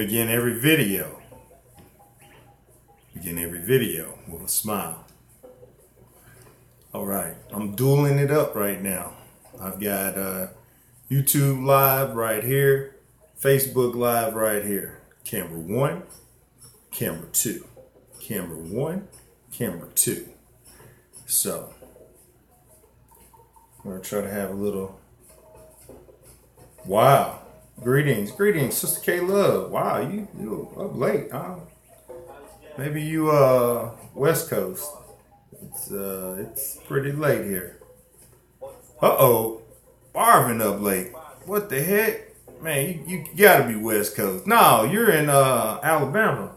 Begin every video with a smile. All right, I'm dueling it up right now. I've got YouTube Live right here, Facebook Live right here. Camera 1, camera 2, camera 1, camera 2. So I'm gonna try to have a little. Wow, greetings, Sister K Love. Wow, you up late, huh? Maybe you West Coast. It's pretty late here. Uh-oh, Marvin up late. What the heck? Man, you gotta be West Coast. No, you're in Alabama.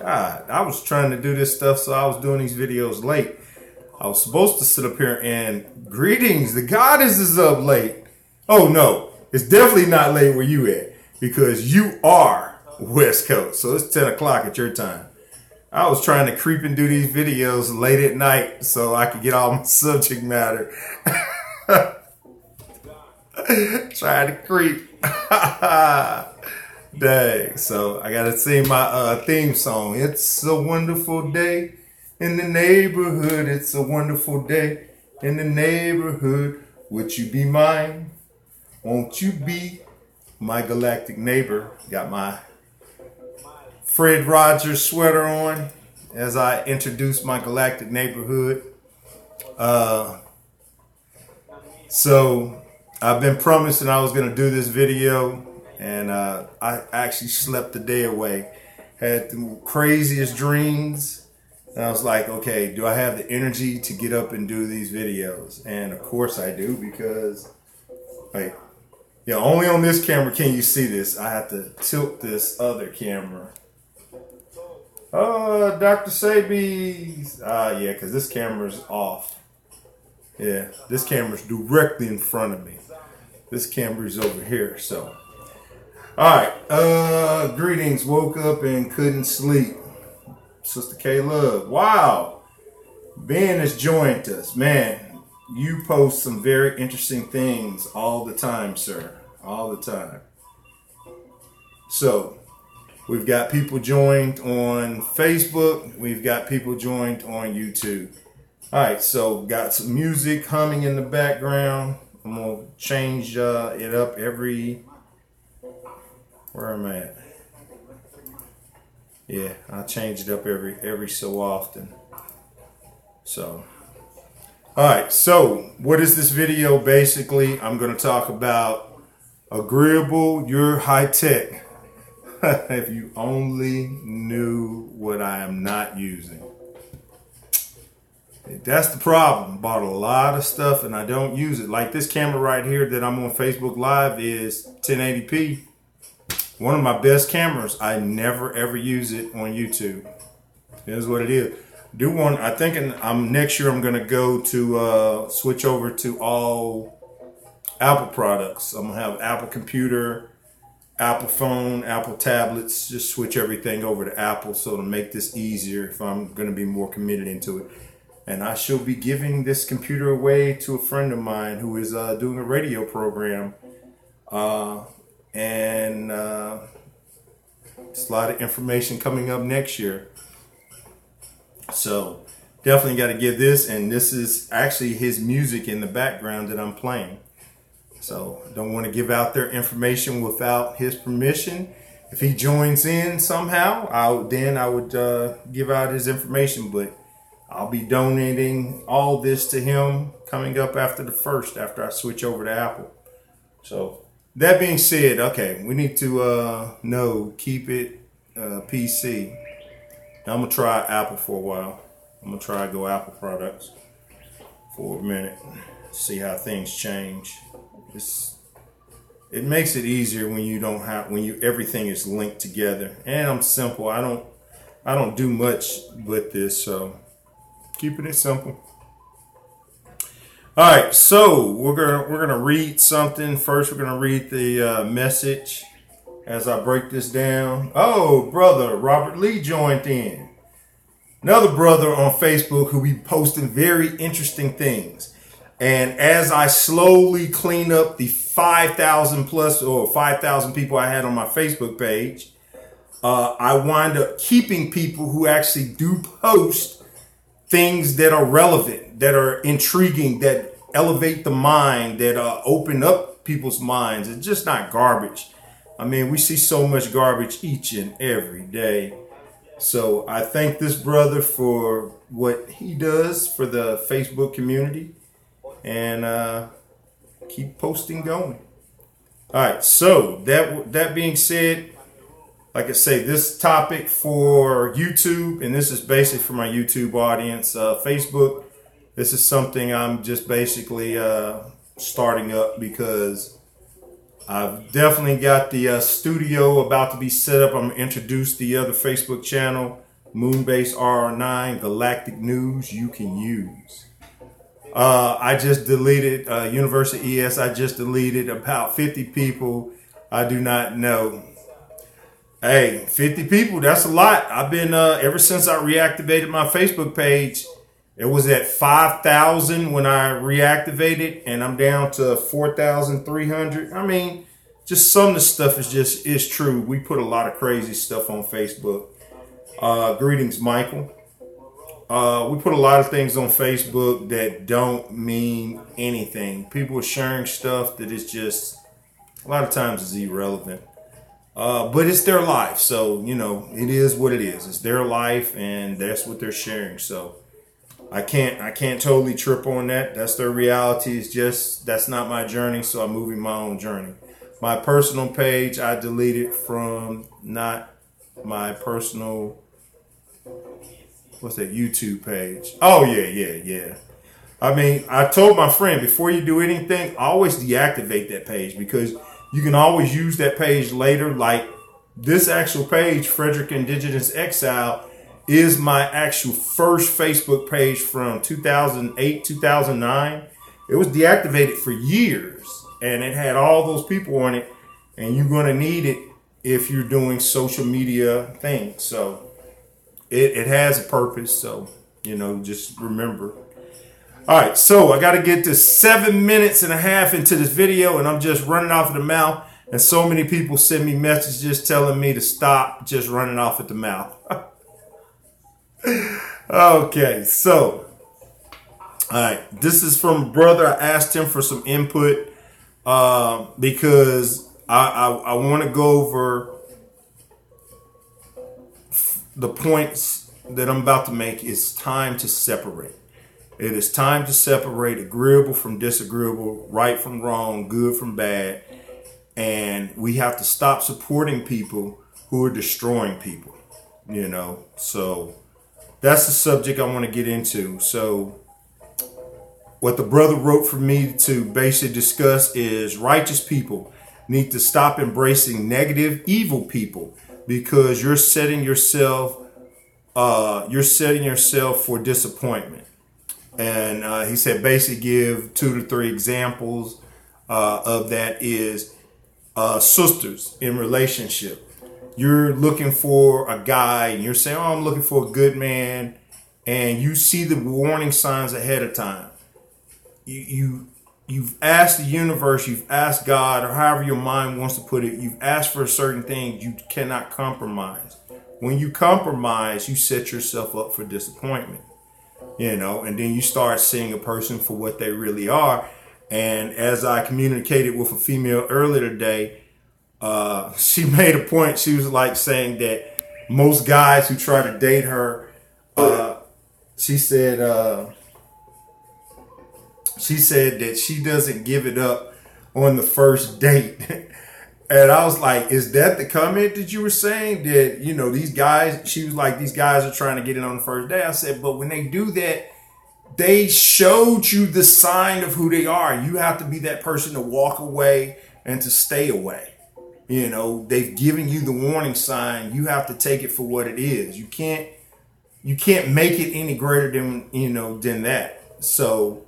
God, I was trying to do this stuff, so I was doing these videos late. I was supposed to sit up here and greetings, the goddess is up late. Oh no, it's definitely not late where you at, because you are West Coast. So it's 10 o'clock at your time. I was trying to creep and do these videos late at night so I could get all my subject matter. Trying to creep. Dang. So I got to sing my theme song. It's a wonderful day in the neighborhood. It's a wonderful day in the neighborhood. Would you be mine? Won't you be my galactic neighbor? Got my Fred Rogers sweater on as I introduce my galactic neighborhood. So I've been promising I was going to do this video, and I actually slept the day away. Had the craziest dreams, and I was like, okay, do I have the energy to get up and do these videos? And of course I do, because like, yeah, only on this camera can you see this. I have to tilt this other camera. Oh, Dr. Sabies. Yeah, because this camera's off. Yeah, this camera's directly in front of me. This camera's over here, so. All right, greetings. Woke up and couldn't sleep. Sister K Love. Wow. Ben has joined us. Man, you post some very interesting things all the time, sir. All the time. So, we've got people joined on Facebook. We've got people joined on YouTube. All right, so got some music humming in the background. I'm gonna change it up every. Where am I at? Yeah, I change it up every so often. So, all right. So, what is this video? Basically, I'm gonna talk about Agreeable. You're high tech. If you only knew what I am not using. That's the problem. Bought a lot of stuff and I don't use it. Like this camera right here that I'm on Facebook Live is 1080p. One of my best cameras. I never ever use it on YouTube. Here's what it is. Do one. I think next year I'm gonna go to switch over to all Apple products. I'm gonna have Apple computer, Apple phone, Apple tablets, just switch everything over to Apple so to make this easier if I'm going to be more committed into it. And I shall be giving this computer away to a friend of mine who is doing a radio program. And there's a lot of information coming up next year. So definitely got to give this, and this is actually his music in the background that I'm playing. So don't want to give out their information without his permission. If he joins in somehow, I would give out his information. But I'll be donating all this to him coming up after the 1st, after I switch over to Apple. So that being said, okay, we need to keep it PC. Now I'm gonna try Apple for a while. I'm gonna try to go Apple products for a minute, see how things change. It makes it easier when you don't have everything is linked together, and I'm simple. I don't do much with this, so keeping it simple. All right, so we're gonna read something first. We're gonna read the message as I break this down. Oh, brother Robert Lee joined in. Another brother on Facebook who be posting very interesting things. And as I slowly clean up the 5,000 plus or 5,000 people I had on my Facebook page, I wind up keeping people who actually do post things that are relevant, that are intriguing, that elevate the mind, that open up people's minds. It's just not garbage. I mean, we see so much garbage each and every day. So I thank this brother for what he does for the Facebook community, and keep posting going. All right. So that being said, like I say, this topic for YouTube, and this is basically for my YouTube audience, Facebook, this is something I'm just basically starting up because I've definitely got the studio about to be set up. I'm going to introduce the other Facebook channel, Moonbase RR9, Galactic News you can use. I just deleted University ES. I just deleted about 50 people I do not know. Hey, 50 people, that's a lot. I've been, ever since I reactivated my Facebook page, it was at 5,000 when I reactivated, and I'm down to 4,300. I mean, just some of the stuff is true. We put a lot of crazy stuff on Facebook. Greetings, Michael. We put a lot of things on Facebook that don't mean anything. People are sharing stuff that is just, a lot of times is irrelevant. But it's their life. So, you know, it is what it is. It's their life, and that's what they're sharing. So I can't totally trip on that. That's their reality. It's just, that's not my journey. So I'm moving my own journey. My personal page, I deleted from not my personal, what's that, YouTube page. Oh, yeah. I mean, I told my friend, before you do anything, always deactivate that page, because you can always use that page later. Like this actual page, Frederick Indigenous Exile, is my actual first Facebook page from 2008, 2009. It was deactivated for years, and it had all those people on it, and you're going to need it if you're doing social media things. So it has a purpose. So, you know, just remember. All right, so I got to get to 7 minutes and a half into this video, and I'm just running off at the mouth. And so many people send me messages telling me to stop just running off at the mouth. Okay, so, all right, this is from a brother. I asked him for some input because I want to go over the points that I'm about to make. It's time to separate. It is time to separate agreeable from disagreeable, right from wrong, good from bad. And we have to stop supporting people who are destroying people, you know. So that's the subject I want to get into. So what the brother wrote for me to basically discuss is righteous people need to stop embracing negative, evil people, because you're setting yourself for disappointment. And he said basically give 2 to 3 examples of that is sisters in relationship. You're looking for a guy and you're saying, oh, I'm looking for a good man. And you see the warning signs ahead of time. You've asked the universe, you've asked God, or however your mind wants to put it, you've asked for a certain thing. You cannot compromise. When you compromise, you set yourself up for disappointment. You know, and then you start seeing a person for what they really are. And as I communicated with a female earlier today, she made a point. She was like saying that most guys who try to date her, she said that she doesn't give it up on the first date. And I was like, is that the comment that you were saying? That, you know, these guys, she was like, these guys are trying to get it on the first day. I said, but when they do that, they showed you the sign of who they are. You have to be that person to walk away and to stay away. You know, they've given you the warning sign. You have to take it for what it is. You can't make it any greater than, you know, than that. So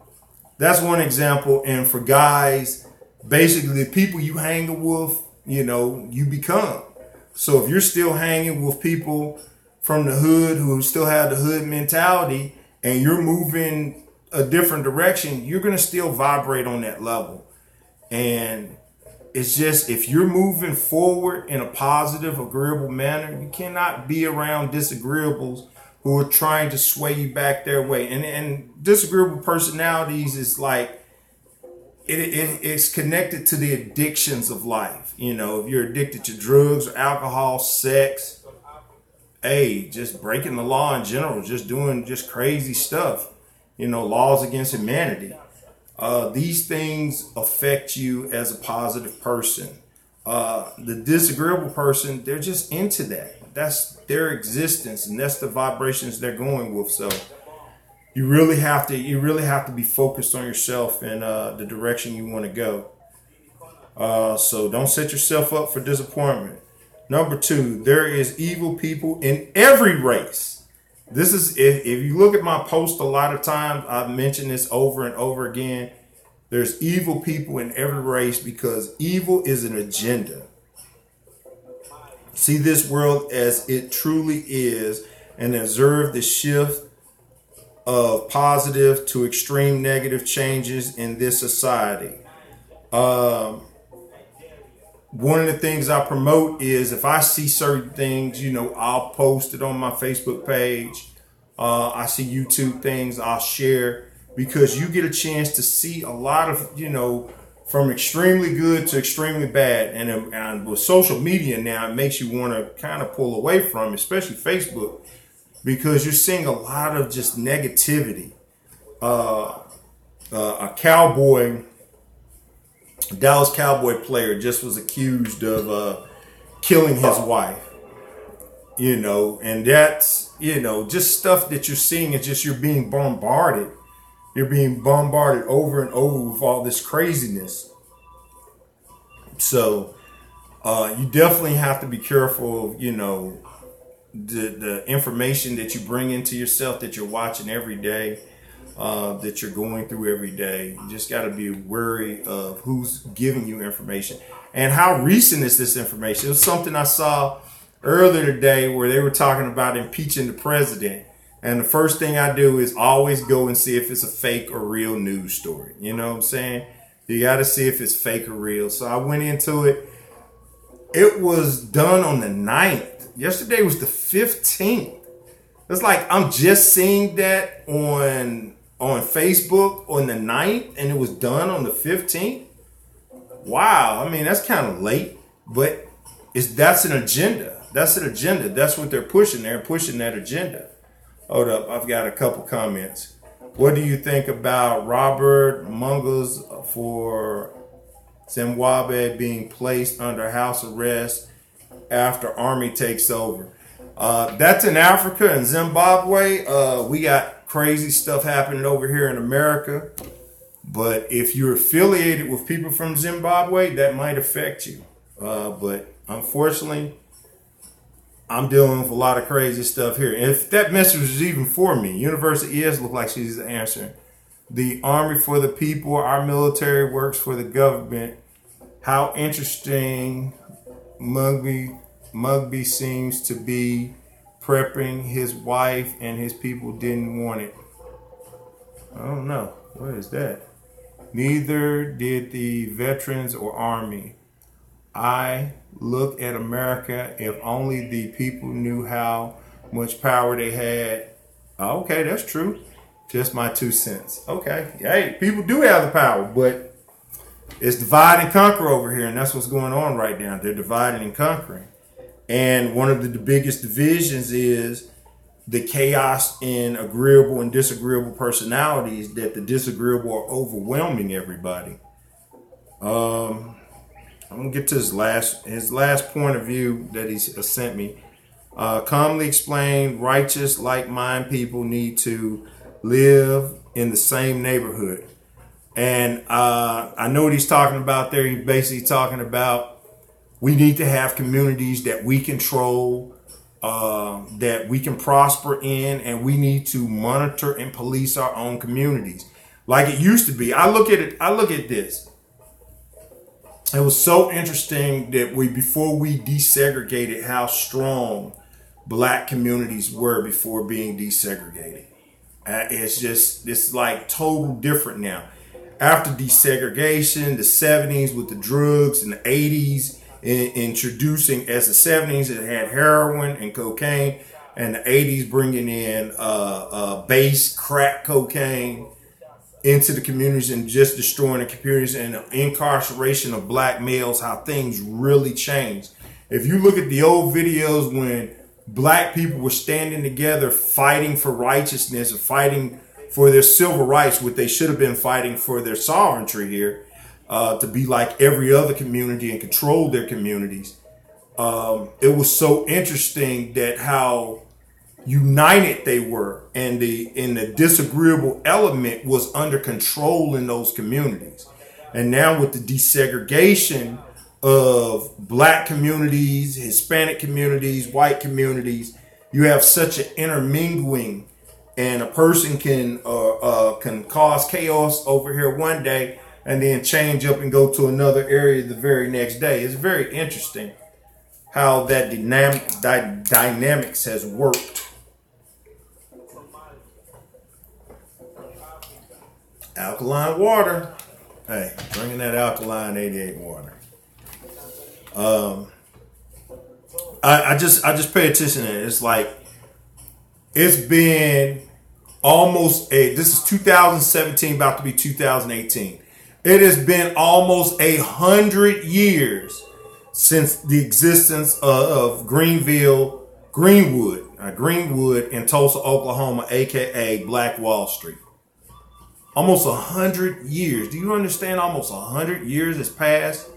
that's one example. And for guys, basically the people you hang with, you know, you become. So if you're still hanging with people from the hood who still have the hood mentality and you're moving a different direction, you're going to still vibrate on that level. And it's just, if you're moving forward in a positive, agreeable manner, you cannot be around disagreeables who are trying to sway you back their way. And disagreeable personalities is like, it's connected to the addictions of life. You know, if you're addicted to drugs or alcohol, sex, hey, just breaking the law in general, just doing just crazy stuff, you know, laws against humanity. These things affect you as a positive person. The disagreeable person, they're just into that. That's their existence, and that's the vibrations they're going with. So you really have to be focused on yourself and the direction you want to go. So don't set yourself up for disappointment. Number 2, there is evil people in every race. This is, if you look at my post a lot of times, I've mentioned this over and over again. There's evil people in every race because evil is an agenda. See this world as it truly is and observe the shift of positive to extreme negative changes in this society. One of the things I promote is, if I see certain things, you know, I'll post it on my Facebook page. I see YouTube things, I'll share, because you get a chance to see a lot of, you know, from extremely good to extremely bad. And with social media now, it makes you want to kind of pull away from, especially Facebook, because you're seeing a lot of just negativity. A Dallas Cowboy player just was accused of killing his wife, you know, and that's, you know, just stuff that you're seeing. It's just, you're being bombarded. You're being bombarded over and over with all this craziness. So you definitely have to be careful of, you know, the information that you bring into yourself, that you're watching every day, that you're going through every day. You just got to be wary of who's giving you information and how recent is this information. It was something I saw earlier today where they were talking about impeaching the president. And the first thing I do is always go and see if it's a fake or real news story. You know what I'm saying? You got to see if it's fake or real. So I went into it. It was done on the 9th. Yesterday was the 15th. It's like I'm just seeing that on Facebook on the 9th, and it was done on the 15th. Wow. I mean, that's kind of late, but that's an agenda. That's an agenda. That's what they're pushing. They're pushing that agenda. Hold up. I've got a couple comments. What do you think about Robert Mungus for Zimbabwe being placed under house arrest after army takes over? That's in Africa and Zimbabwe. We got crazy stuff happening over here in America. But if you're affiliated with people from Zimbabwe, that might affect you. But unfortunately, I'm dealing with a lot of crazy stuff here. And if that message is even for me, University is look like she's answering. The army for the people, our military works for the government. How interesting Mugby seems to be prepping his wife and his people didn't want it. I don't know. What is that? Neither did the veterans or army. I look at America, if only the people knew how much power they had. Okay, that's true. Just my 2 cents. Okay. Hey, people do have the power, but it's divide and conquer over here, and that's what's going on right now. They're dividing and conquering. And one of the biggest divisions is the chaos in agreeable and disagreeable personalities, that the disagreeable are overwhelming everybody. I'm going to get to his last point of view that he sent me. Calmly explained, righteous, like-minded people need to live in the same neighborhood. And I know what he's talking about there. He's basically talking about we need to have communities that we control, that we can prosper in, and we need to monitor and police our own communities like it used to be. I look at this. It was so interesting that before we desegregated, how strong black communities were before being desegregated. It's like total different now. after desegregation, the 70s with the drugs, and the 80s introducing, as the 70s it had heroin and cocaine, and the 80s bringing in base crack cocaine into the communities and just destroying the communities, and the incarceration of black males, how things really changed. If you look at the old videos when black people were standing together fighting for righteousness, or fighting for their civil rights, what they should have been fighting for their sovereignty here, to be like every other community and control their communities. It was so interesting that how united they were, and the disagreeable element was under control in those communities. And now with the desegregation of black communities, Hispanic communities, white communities, you have such an intermingling, and a person can cause chaos over here one day and then change up and go to another area the very next day. It's very interesting how that dynamics has worked. Alkaline water. Hey, bringing that alkaline 88 water. I just pay attention to it. It's like, it's been this is 2017, about to be 2018. It has been almost 100 years since the existence of Greenwood in Tulsa, Oklahoma, aka Black Wall Street. Almost 100 years. Do you understand? Almost 100 years has passed,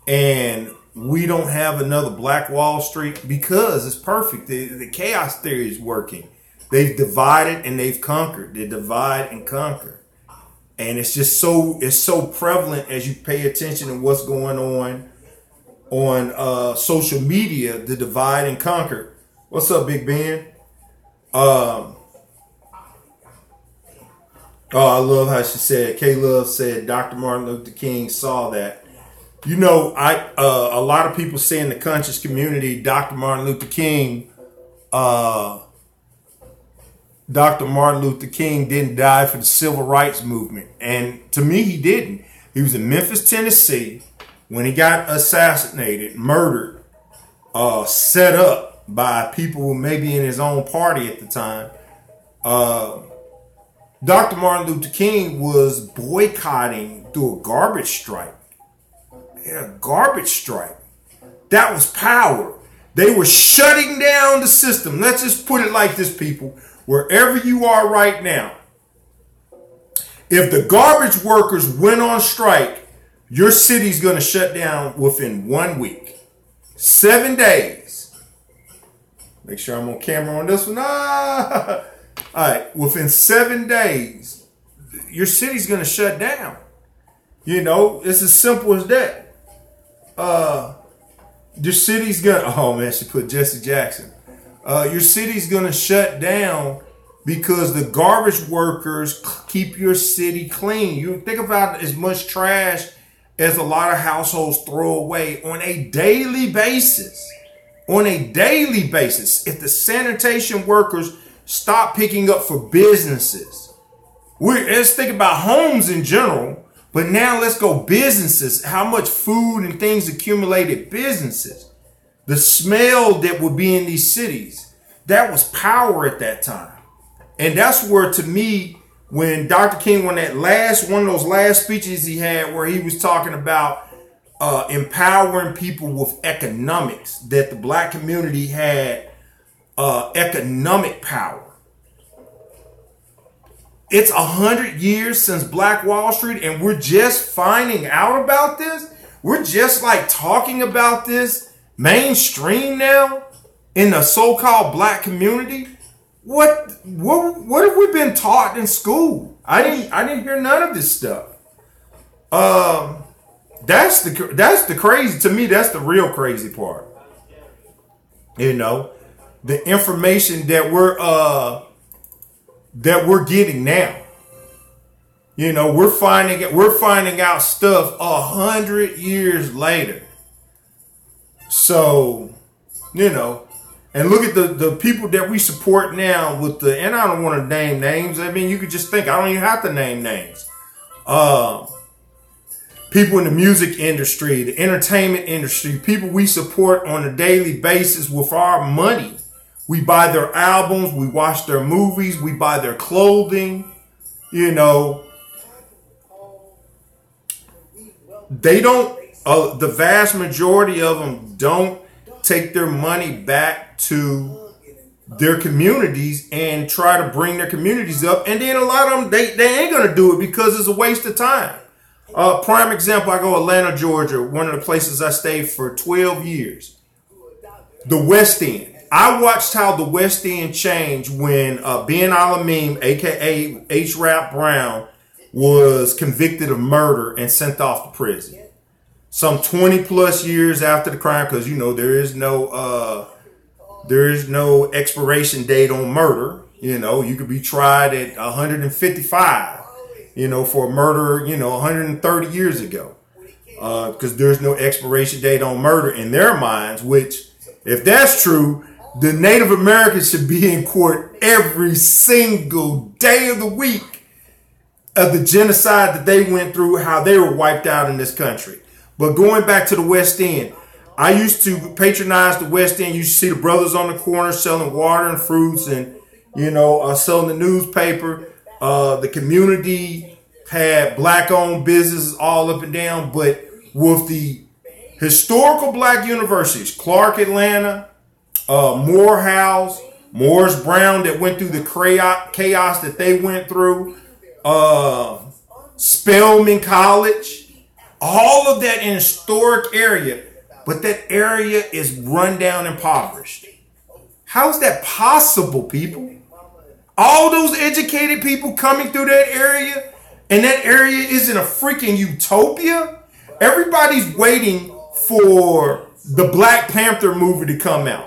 and we don't have another Black Wall Street because it's perfect. The chaos theory is working. They've divided and they've conquered. They divide and conquer. And it's just so prevalent as you pay attention to what's going on social media, the divide and conquer. What's up, Big Ben? Oh, I love how she said, K-Love said Dr. Martin Luther King saw that. You know, a lot of people say in the conscious community, Dr. Martin Luther King didn't die for the civil rights movement. And to me, he didn't. He was in Memphis, Tennessee when he got assassinated, murdered, set up by people who may be in his own party at the time. Dr. Martin Luther King was boycotting through a garbage strike. Yeah, garbage strike. That was power. They were shutting down the system. Let's just put it like this, people. Wherever you are right now, if the garbage workers went on strike, your city's going to shut down within 1 week. 7 days. Make sure I'm on camera on this one. All right. Within 7 days, your city's going to shut down. You know, it's as simple as that. Your city's going to, oh man, she put Jesse Jackson. Your city's going to shut down because the garbage workers keep your city clean. You think about as much trash as a lot of households throw away on a daily basis. On a daily basis. If the sanitation workers stop picking up for businesses, let's think about homes in general, but now let's go businesses. How much food and things accumulated businesses. The smell that would be in these cities. That was power at that time. And that's where, to me, when Dr. King, one of those last speeches he had where he was talking about empowering people with economics, that the black community had economic power. It's 100 years since Black Wall Street, and we're just finding out about this. We're just like talking about this mainstream now in the so-called black community. What have we been taught in school? I didn't hear none of this stuff. That's the crazy, to me, that's the real crazy part. You know, the information that we're getting now. You know, we're finding out stuff 100 years later. So, you know, and look at the people that we support now with and I don't want to name names. I mean, you could just think, I don't even have to name names. People in the music industry, the entertainment industry, people we support on a daily basis with our money. We buy their albums, we watch their movies, we buy their clothing. You know, they don't, the vast majority of them don't take their money back to their communities and try to bring their communities up. And then a lot of them, they ain't going to do it because it's a waste of time. Prime example, I go Atlanta, Georgia, one of the places I stayed for 12 years. The West End. I watched how the West End changed when Ben Alameen, a.k.a. H. Rap Brown, was convicted of murder and sent off to prison. Some 20 plus years after the crime, because, you know, there is no expiration date on murder. You know, you could be tried at 155, you know, for a murder, you know, 130 years ago. Because there's no expiration date on murder in their minds, which, if that's true, the Native Americans should be in court every single day of the week of the genocide that they went through, how they were wiped out in this country. But going back to the West End, I used to patronize the West End. You used to see the brothers on the corner selling water and fruits and, you know, selling the newspaper. The community had black-owned businesses all up and down. But with the historical black universities, Clark Atlanta, Morehouse, Morris Brown, that went through the chaos that they went through, Spelman College, all of that in a historic area, but that area is run down and impoverished. How is that possible, people? All those educated people coming through that area, and that area isn't a freaking utopia? Everybody's waiting for the Black Panther movie to come out.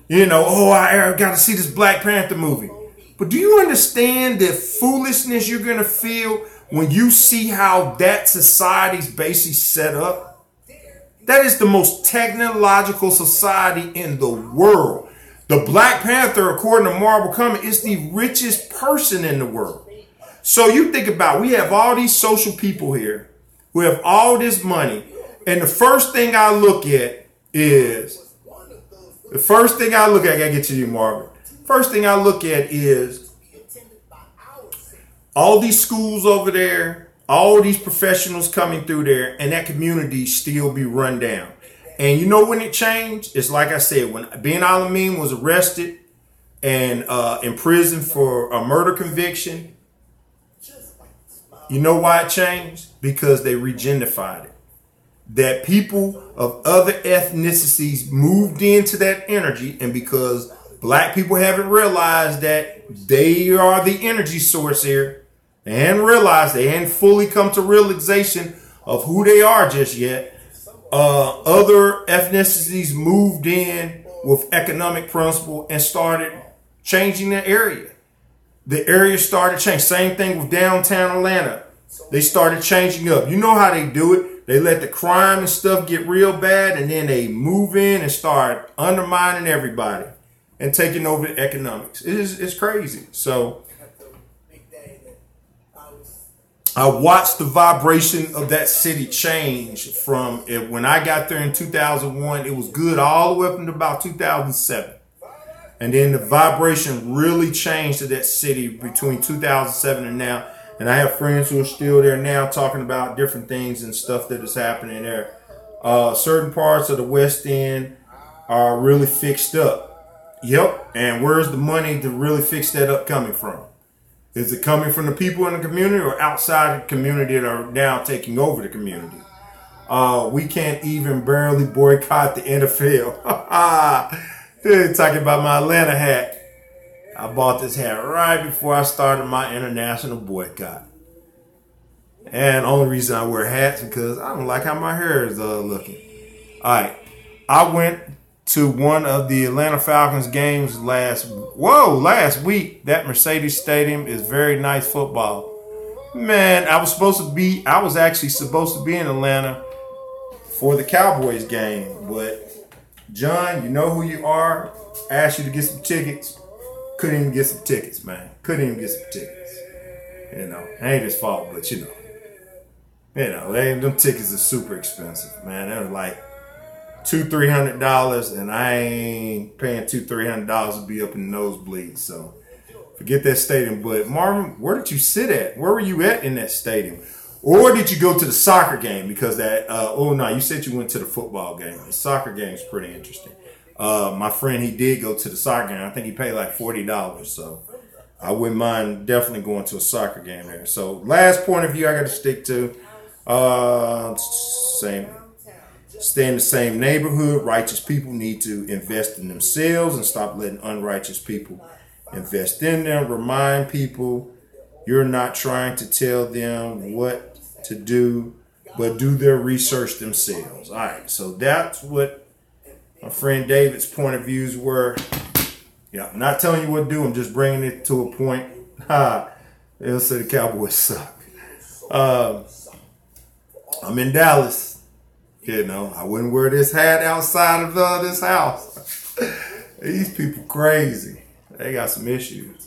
You know, oh, I got to see this Black Panther movie. But do you understand the foolishness you're going to feel when you see how that society's basically set up? That is the most technological society in the world. The Black Panther, according to Marvel Comics, is the richest person in the world. So you think about it, we have all these social people here who have all this money. And the first thing I look at is, I gotta get to you, Marvin. First thing I look at is all these schools over there, all these professionals coming through there, and that community still be run down. And you know when it changed? It's like I said, when Ben Alameen was arrested and in prison for a murder conviction, you know why it changed? Because they regenified it. That people of other ethnicities moved into that energy, and because black people haven't realized that they are the energy source here, they hadn't realized, they hadn't fully come to realization of who they are just yet. Other ethnicities moved in with economic principle and started changing the area. The area started changing. Same thing with downtown Atlanta. They started changing up. You know how they do it. They let the crime and stuff get real bad, and then they move in and start undermining everybody and taking over the economics. It's crazy. So I watched the vibration of that city change from when I got there in 2001. It was good all the way up until about 2007. And then the vibration really changed to that city between 2007 and now. And I have friends who are still there now talking about different things and stuff that is happening there. Certain parts of the West End are really fixed up. Yep. And where's the money to really fix that up coming from? Is it coming from the people in the community or outside the community that are now taking over the community? We can't even barely boycott the NFL. Talking about my Atlanta hat. I bought this hat right before I started my international boycott. And the only reason I wear hats is because I don't like how my hair is looking. All right. I went to one of the Atlanta Falcons games last week. That Mercedes Stadium is very nice football. Man, I was actually supposed to be in Atlanta for the Cowboys game. But, John, you know who you are. Asked you to get some tickets. Couldn't even get some tickets, man. Couldn't even get some tickets. You know, it ain't his fault, but them tickets are super expensive, man. They're like $200-300, and I ain't paying $200-300 to be up in the nosebleeds. So forget that stadium. But Marvin, where did you sit at? Where were you at in that stadium? Or did you go to the soccer game? Because you said you went to the football game. The soccer game is pretty interesting. My friend, he did go to the soccer game. I think he paid like $40. So I wouldn't mind definitely going to a soccer game there. So last point of view I got to stick to. Stay in the same neighborhood. Righteous people need to invest in themselves and stop letting unrighteous people invest in them. Remind people you're not trying to tell them what to do, but do their research themselves. All right, so that's what my friend David's point of views were. Yeah, I'm not telling you what to do. I'm just bringing it to a point. They'll say the Cowboys suck. I'm in Dallas. I wouldn't wear this hat outside of this house. These people crazy. They got some issues.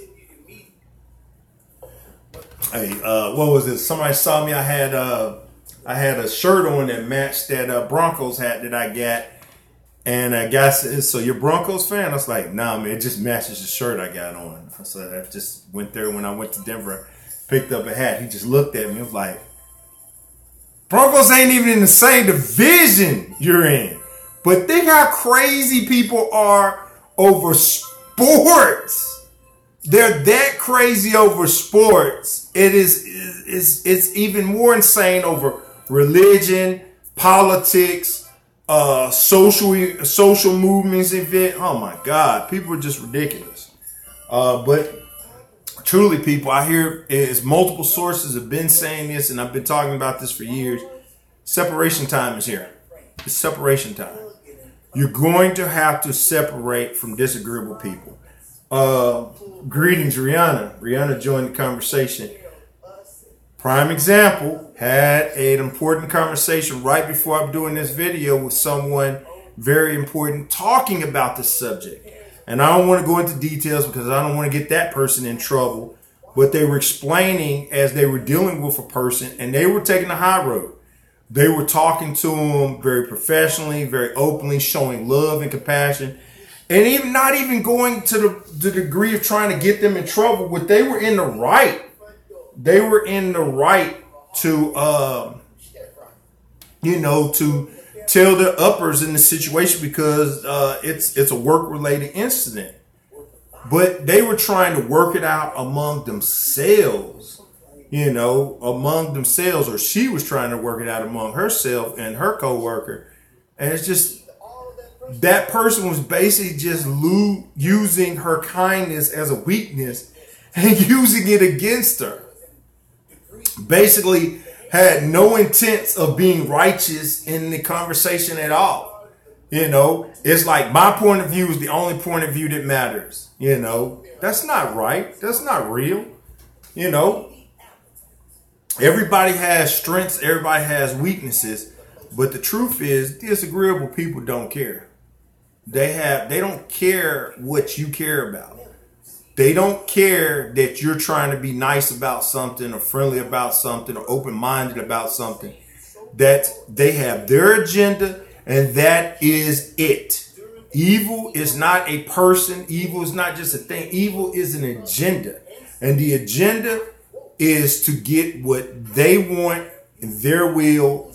Hey, what was this? Somebody saw me. I had a shirt on that matched that Broncos hat that I got. And a guy said, "So you're a Broncos fan?" I was like, "Nah, man, it just matches the shirt I got on." I said, "I just went there when I went to Denver, picked up a hat." He just looked at me. I was like, Broncos ain't even in the same division you're in. But think how crazy people are over sports. They're that crazy over sports. It's even more insane over religion, politics, social movements, event. Oh my God, people are just ridiculous. But truly, people, I hear is multiple sources have been saying this, and I've been talking about this for years. Separation time is here. It's separation time. You're going to have to separate from disagreeable people. Greetings, Rihanna. Rihanna joined the conversation. Prime example, had an important conversation right before I'm doing this video with someone very important talking about this subject. And I don't want to go into details because I don't want to get that person in trouble. But they were explaining as they were dealing with a person, and they were taking the high road. They were talking to them very professionally, very openly, showing love and compassion. And even not even going to the degree of trying to get them in trouble, but they were in the right. They were in the right to, to tell their uppers in the situation because it's a work-related incident. But they were trying to work it out among themselves, or she was trying to work it out among herself and her coworker. And it's just, that person was basically just using her kindness as a weakness and using it against her. Basically had no intents of being righteous in the conversation at all. It's like my point of view is the only point of view that matters. That's not right. That's not real. Everybody has strengths. Everybody has weaknesses. But the truth is, disagreeable people don't care. They don't care what you care about. They don't care that you're trying to be nice about something or friendly about something or open-minded about something. That they have their agenda, and that is it. Evil is not a person. Evil is not just a thing. Evil is an agenda. And the agenda is to get what they want, and their will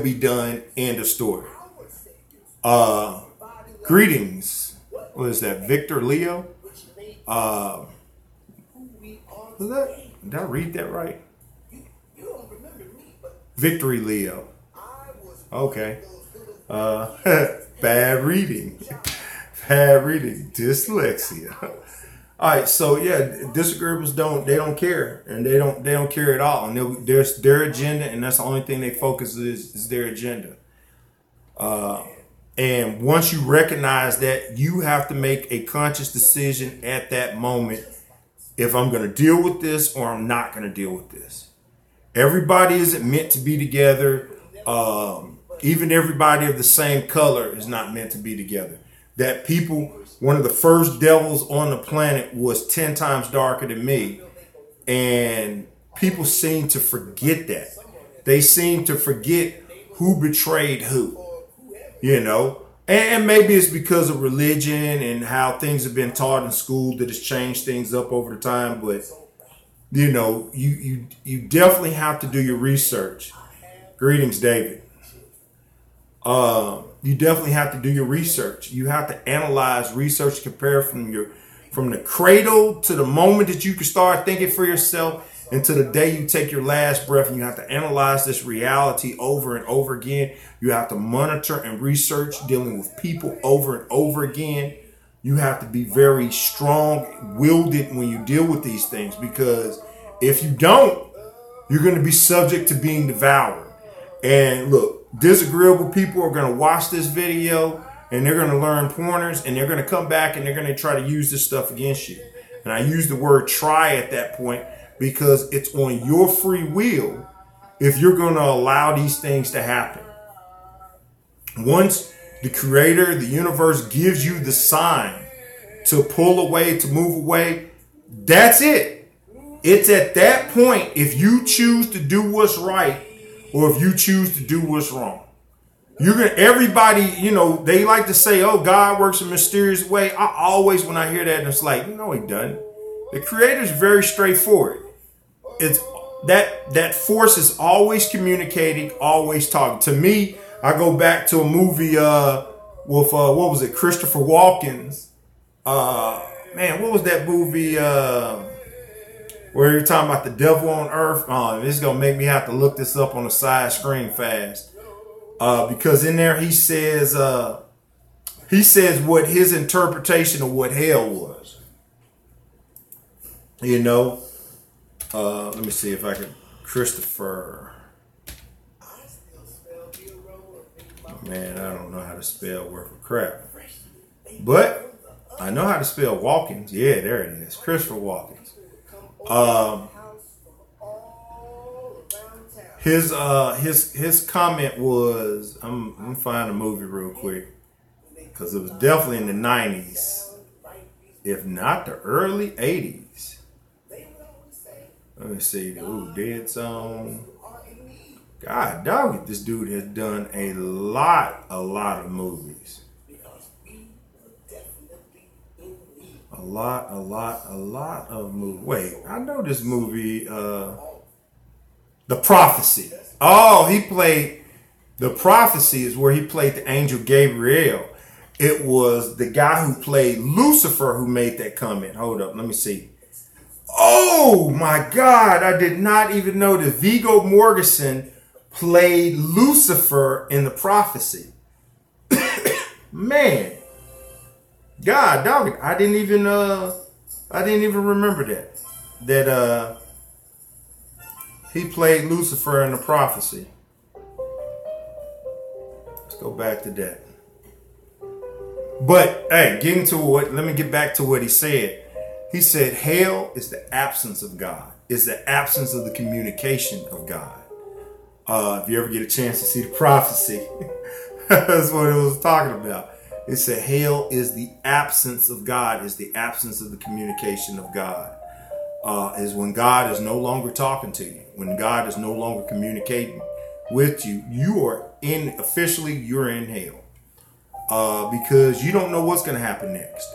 be done. End of story. Greetings. What is that? Victor Leo? Did I read that right? Victory Leo. Okay. Bad reading. Bad reading. Dyslexia. All right, so yeah, disagreeables don't care, and they don't care at all. And there's their agenda, and that's the only thing they focus is their agenda. And once you recognize that, you have to make a conscious decision at that moment if I'm going to deal with this or I'm not going to deal with this. Everybody isn't meant to be together. Even everybody of the same color is not meant to be together. That people, one of the first devils on the planet was 10 times darker than me. And people seem to forget that. They seem to forget who betrayed who, you know. And maybe it's because of religion and how things have been taught in school that has changed things up over the time. But, you know, you definitely have to do your research. Greetings, David. You definitely have to do your research. You have to analyze, research, compare from the cradle to the moment that you can start thinking for yourself until the day you take your last breath. And you have to analyze this reality over and over again. You have to monitor and research dealing with people over and over again. You have to be very strong-willed when you deal with these things, because if you don't, you're going to be subject to being devoured. And look, disagreeable people are going to watch this video and they're going to learn pointers, and they're going to come back and they're going to try to use this stuff against you. And I use the word try at that point because it's on your free will if you're going to allow these things to happen. Once the creator, the universe, gives you the sign to pull away, to move away, that's it. It's at that point, if you choose to do what's right or if you choose to do what's wrong. Everybody, you know, they like to say, oh, God works in a mysterious way. I always, when I hear that, it's like, no, he doesn't. The creator is very straightforward. It's that force is always communicating, always talking. To me, I go back to a movie with what was it, Christopher Walken's. Man, what was that movie where you're talking about the devil on earth? This is gonna make me have to look this up on the side screen fast, because in there he says what his interpretation of what hell was. You know, let me see if I can. Christopher. Man, I don't know how to spell worth of crap. But I know how to spell Walkins. Yeah, there it is. Christopher Walkins. His comment was, I'm gonna find a movie real quick, because it was definitely in the 90s, if not the early 80s. Let me see. Ooh, Dead Zone. God dog, this dude has done a lot of movies. A lot of movies. Wait, I know this movie, The Prophecy. Oh, he played, The Prophecy is where he played the angel Gabriel. It was the guy who played Lucifer who made that comment. Hold up, let me see. Oh my God, I did not even know that Viggo Mortensen played Lucifer in The Prophecy. Man, God dog it, I didn't even remember that he played Lucifer in The Prophecy. Let's go back to that. But hey, let me get back to what he said. He said hell is the absence of God. It's the absence of the communication of God. If you ever get a chance to see The Prophecy, that's what it was talking about. It said hell is the absence of God, is the absence of the communication of God. Is when God is no longer talking to you, when God is no longer communicating with you, you're in hell. Because you don't know what's going to happen next,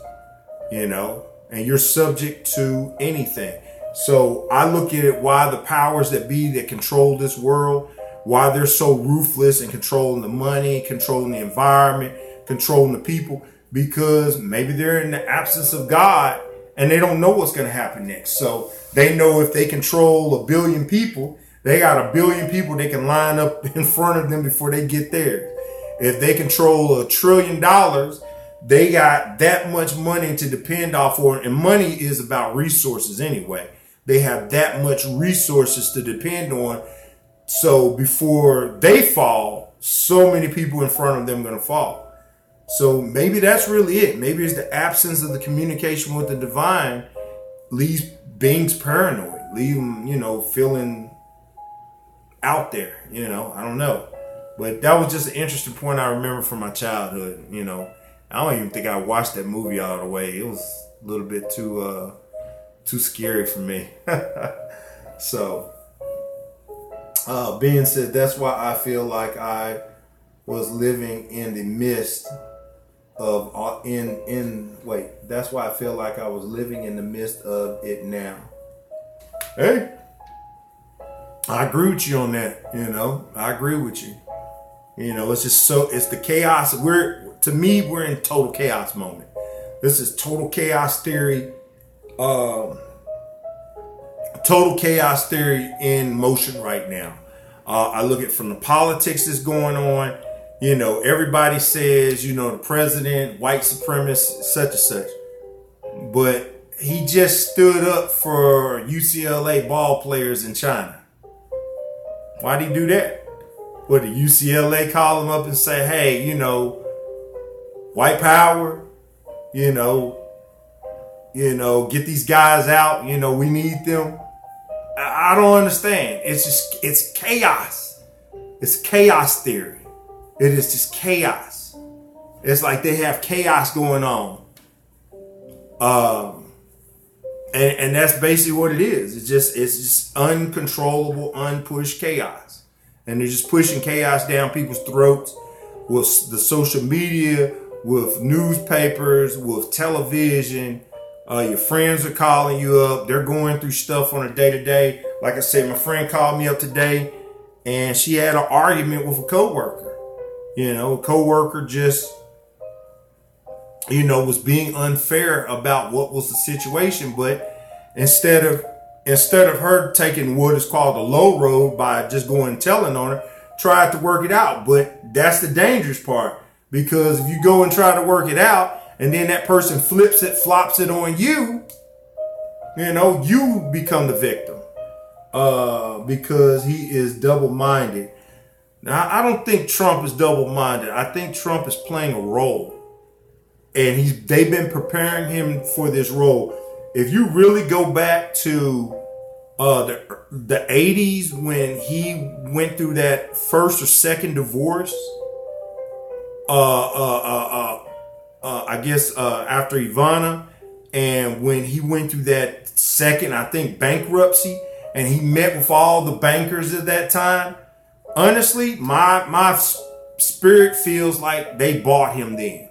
you know, and you're subject to anything. So I look at it, why the powers that be that control this world, why they're so ruthless and controlling the money, controlling the environment, controlling the people, because maybe they're in the absence of God and they don't know what's going to happen next. So they know if they control 1 billion people, they got 1 billion people they can line up in front of them before they get there. If they control $1 trillion, they got that much money to depend off for. And money is about resources anyway. They have that much resources to depend on. So before they fall, so many people in front of them are going to fall. So maybe that's really it. Maybe it's the absence of the communication with the divine leaves beings paranoid, leave them, you know, feeling out there, you know, I don't know. But that was just an interesting point I remember from my childhood, you know. I don't even think I watched that movie all the way. It was a little bit too scary for me. So Ben said, that's why I feel like I was living in the midst of that's why I feel like I was living in the midst of it now. Hey, I agree with you on that. I agree with you. It's just it's the chaos. To me, we're in total chaos moment. This is total chaos theory. Total chaos theory in motion right now. I look at from the politics that's going on. Everybody says, the president, white supremacist, such and such. But he just stood up for UCLA ball players in China. Why'd he do that? Would the UCLA call him up and say, hey, white power, get these guys out, we need them. I don't understand. It's chaos. It's chaos theory. It is just chaos. It's like they have chaos going on. And that's basically what it is. It's just uncontrollable, unpushed chaos. And they're just pushing chaos down people's throats with the social media, with newspapers, with television. Your friends are calling you up. They're going through stuff on a day-to-day. Like I said, my friend called me up today and she had an argument with a coworker. A coworker just, was being unfair about what was the situation. But instead of her taking what is called the low road by just going and telling on her, tried to work it out. But that's the dangerous part, because if you go and try to work it out and then that person flops it on you, you become the victim, because he is double-minded. Now, I don't think Trump is double-minded. I think Trump is playing a role, and they've been preparing him for this role. If you really go back to the 80s when he went through that first or second divorce, I guess after Ivana, and when he went through that second, I think, bankruptcy, and he met with all the bankers at that time. Honestly, my spirit feels like they bought him then.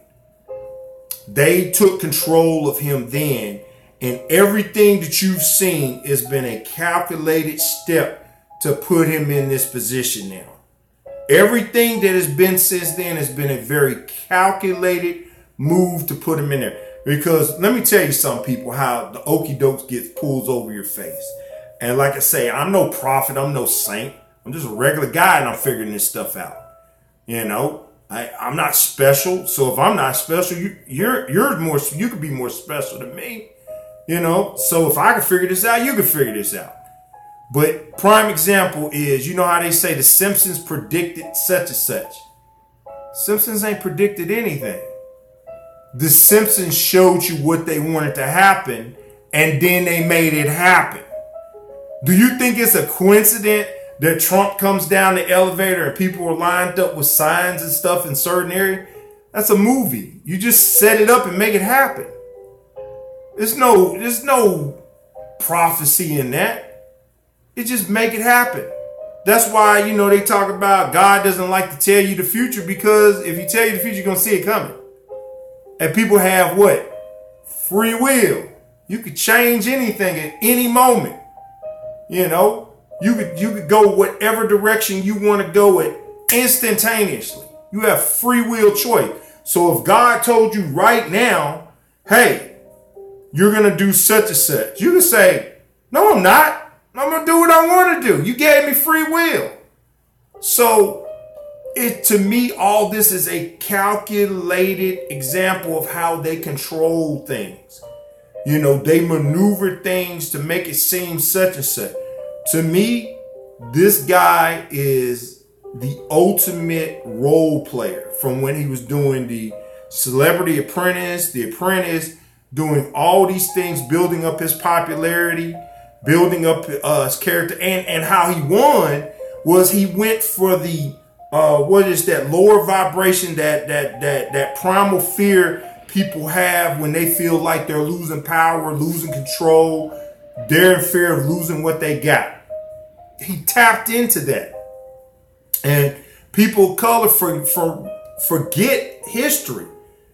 They took control of him then. And everything that you've seen has been a calculated step to put him in this position now. Everything that has been since then has been a very calculated move to put him in there. Because let me tell you something, people, how the okie dokes gets pulled over your face. And like I say, I'm no prophet. I'm no saint. I'm just a regular guy, and I'm figuring this stuff out. I'm not special. So if I'm not special, you're more. You could be more special than me. So if I can figure this out, you can figure this out. But prime example is, how they say the Simpsons predicted such and such. Simpsons ain't predicted anything. The Simpsons showed you what they wanted to happen, and then they made it happen. Do you think it's a coincidence that Trump comes down the elevator and people are lined up with signs and stuff in certain areas? That's a movie. You just set it up and make it happen. There's no prophecy in that. It just make it happen. That's why, they talk about God doesn't like to tell you the future, because if he tell you the future, you're going to see it coming. And people have what? Free will. You could change anything at any moment. You could go whatever direction you want to go it instantaneously. You have free will choice. So if God told you right now, hey, you're going to do such and such, you can say, no, I'm not. I'm going to do what I want to do. You gave me free will. So to me, all this is a calculated example of how they control things. They maneuver things to make it seem such and such. To me, this guy is the ultimate role player from when he was doing the Celebrity Apprentice, The Apprentice, doing all these things, building up his popularity, building up his character, and how he won was he went for the what is that lower vibration, that primal fear people have when they feel like they're losing power, losing control. They're in fear of losing what they got. he tapped into that. And people of color forget history.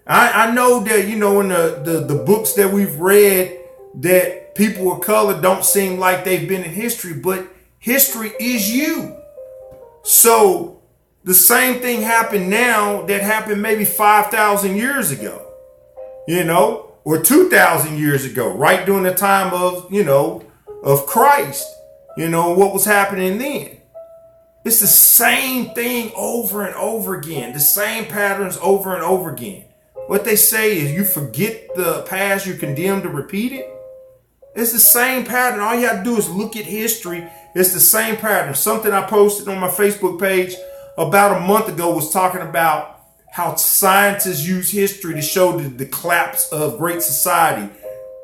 I know that, you know, in the books that we've read, that people of color don't seem like they've been in history, but history is you. So the same thing happened now that happened maybe 5,000 years ago, you know, or 2,000 years ago, right during the time of, you know, of Christ, you know, what was happening then. It's the same thing over and over again, the same patterns over and over again. What they say is you forget the past, you're condemned to repeat it. It's the same pattern. All you have to do is look at history. It's the same pattern. Something I posted on my Facebook page about a month ago was talking about how scientists use history to show the collapse of great society.